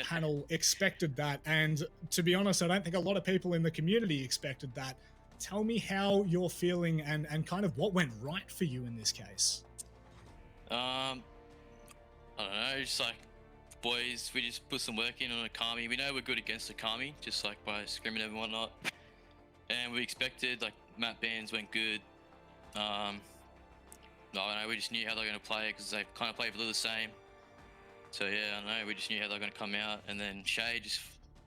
panel expected that, and to be honest, I don't think a lot of people in the community expected that. Tell me how you're feeling and kind of what went right for you in this case. I don't know, just like, boys, we just put some work in on Okami. We know we're good against Okami, just like by scrimming and whatnot. And we expected, like, map bans went good. I don't know, we just knew how they were going to play because they kind of played a little the same. So yeah, I don't know, we just knew how they were going to come out. And then Shay just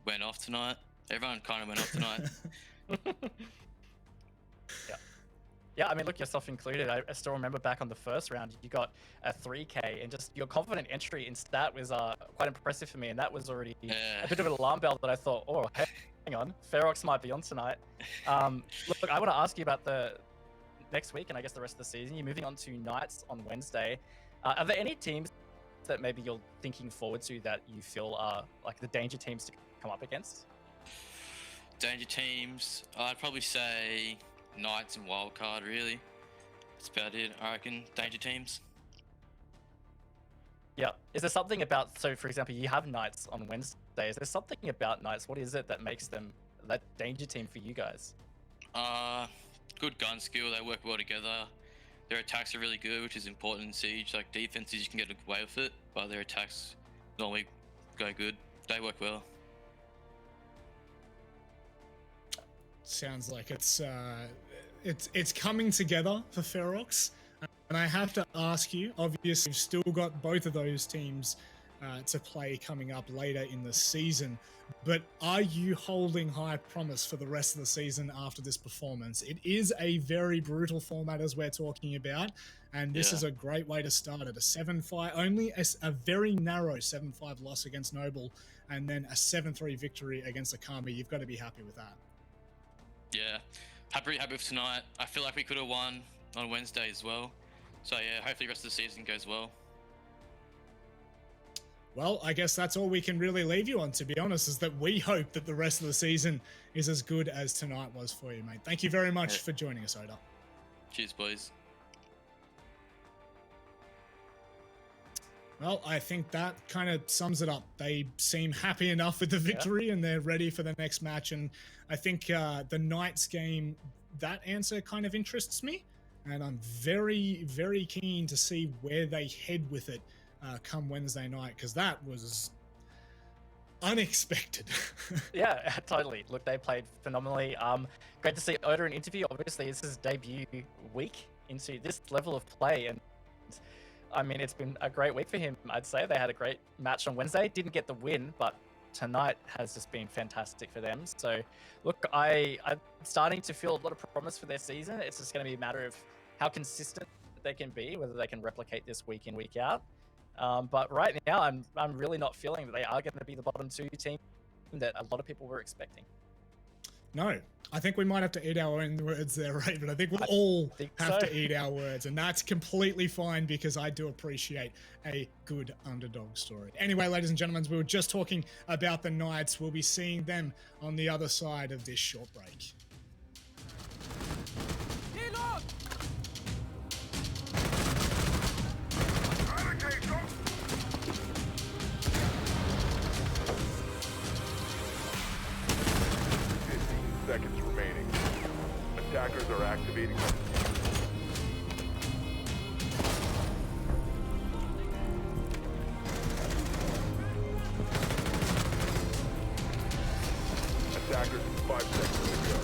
went off tonight. Everyone kind of went off tonight. Yeah, I mean, look, yourself included. I still remember back on the first round, you got a 3K, and just your confident entry in stat was quite impressive for me, and that was already a bit of an alarm bell that I thought, oh, hang on, Ferox might be on tonight. Look, I want to ask you about the next week, and I guess the rest of the season. You're moving on to Knights on Wednesday. Are there any teams that maybe you're thinking forward to that you feel are like the danger teams to come up against? Danger teams, I'd probably say Knights and Wildcard, really. That's about it, I reckon. Danger teams. Yeah. Is there something about, so for example, you have Knights on Wednesday. Is there something about Knights? What is it that makes them that danger team for you guys? Good gun skill. They work well together. Their attacks are really good, which is important in Siege. Like defenses, you can get away with it, but their attacks normally go good. They work well. Sounds like it's coming together for Ferox. And I have to ask you, obviously, you've still got both of those teams to play coming up later in the season. But are you holding high promise for the rest of the season after this performance? It is a very brutal format, as we're talking about, and this is a great way to start it. A 7-5, only a very narrow 7-5 loss against Noble, and then a 7-3 victory against Okami. You've got to be happy with that. Yeah, happy with tonight. I feel like we could have won on Wednesday as well. So yeah, hopefully the rest of the season goes well. Well, I guess that's all we can really leave you on, to be honest, is that we hope that the rest of the season is as good as tonight was for you, mate. Thank you very much for joining us, Oda. Cheers, boys. Well, I think that kind of sums it up. They seem happy enough with the victory and they're ready for the next match. And I think the Knights game, that answer kind of interests me. And I'm very, very keen to see where they head with it come Wednesday night, because that was unexpected. Yeah, totally. Look, they played phenomenally. Great to see Oda in interview. Obviously, this is debut week into this level of play, and I mean, it's been a great week for him. I'd say they had a great match on Wednesday. Didn't get the win, but tonight has just been fantastic for them. So, look, I'm starting to feel a lot of promise for their season. It's just going to be a matter of how consistent they can be, whether they can replicate this week in, week out. But right now, I'm really not feeling that they are going to be the bottom two team that a lot of people were expecting. No, I think we might have to eat our own words there, right? But I think we'll all have to eat our words, and that's completely fine because I do appreciate a good underdog story. Anyway, ladies and gentlemen, we were just talking about the Knights. We'll be seeing them on the other side of this short break. Seconds remaining. Attackers are activating. Attackers, 5 seconds to go.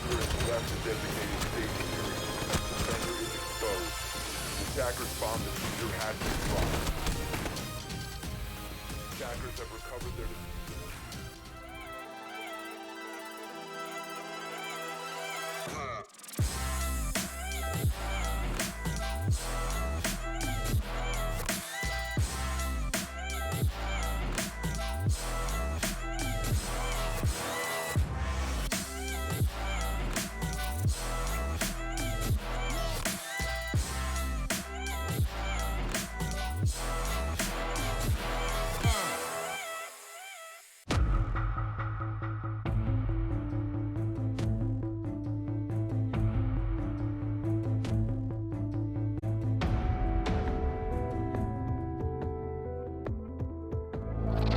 There is left the designated safety area. Defender is exposed. Attackers bomb diffuser has been dropped. Attackers have recovered their diffuser.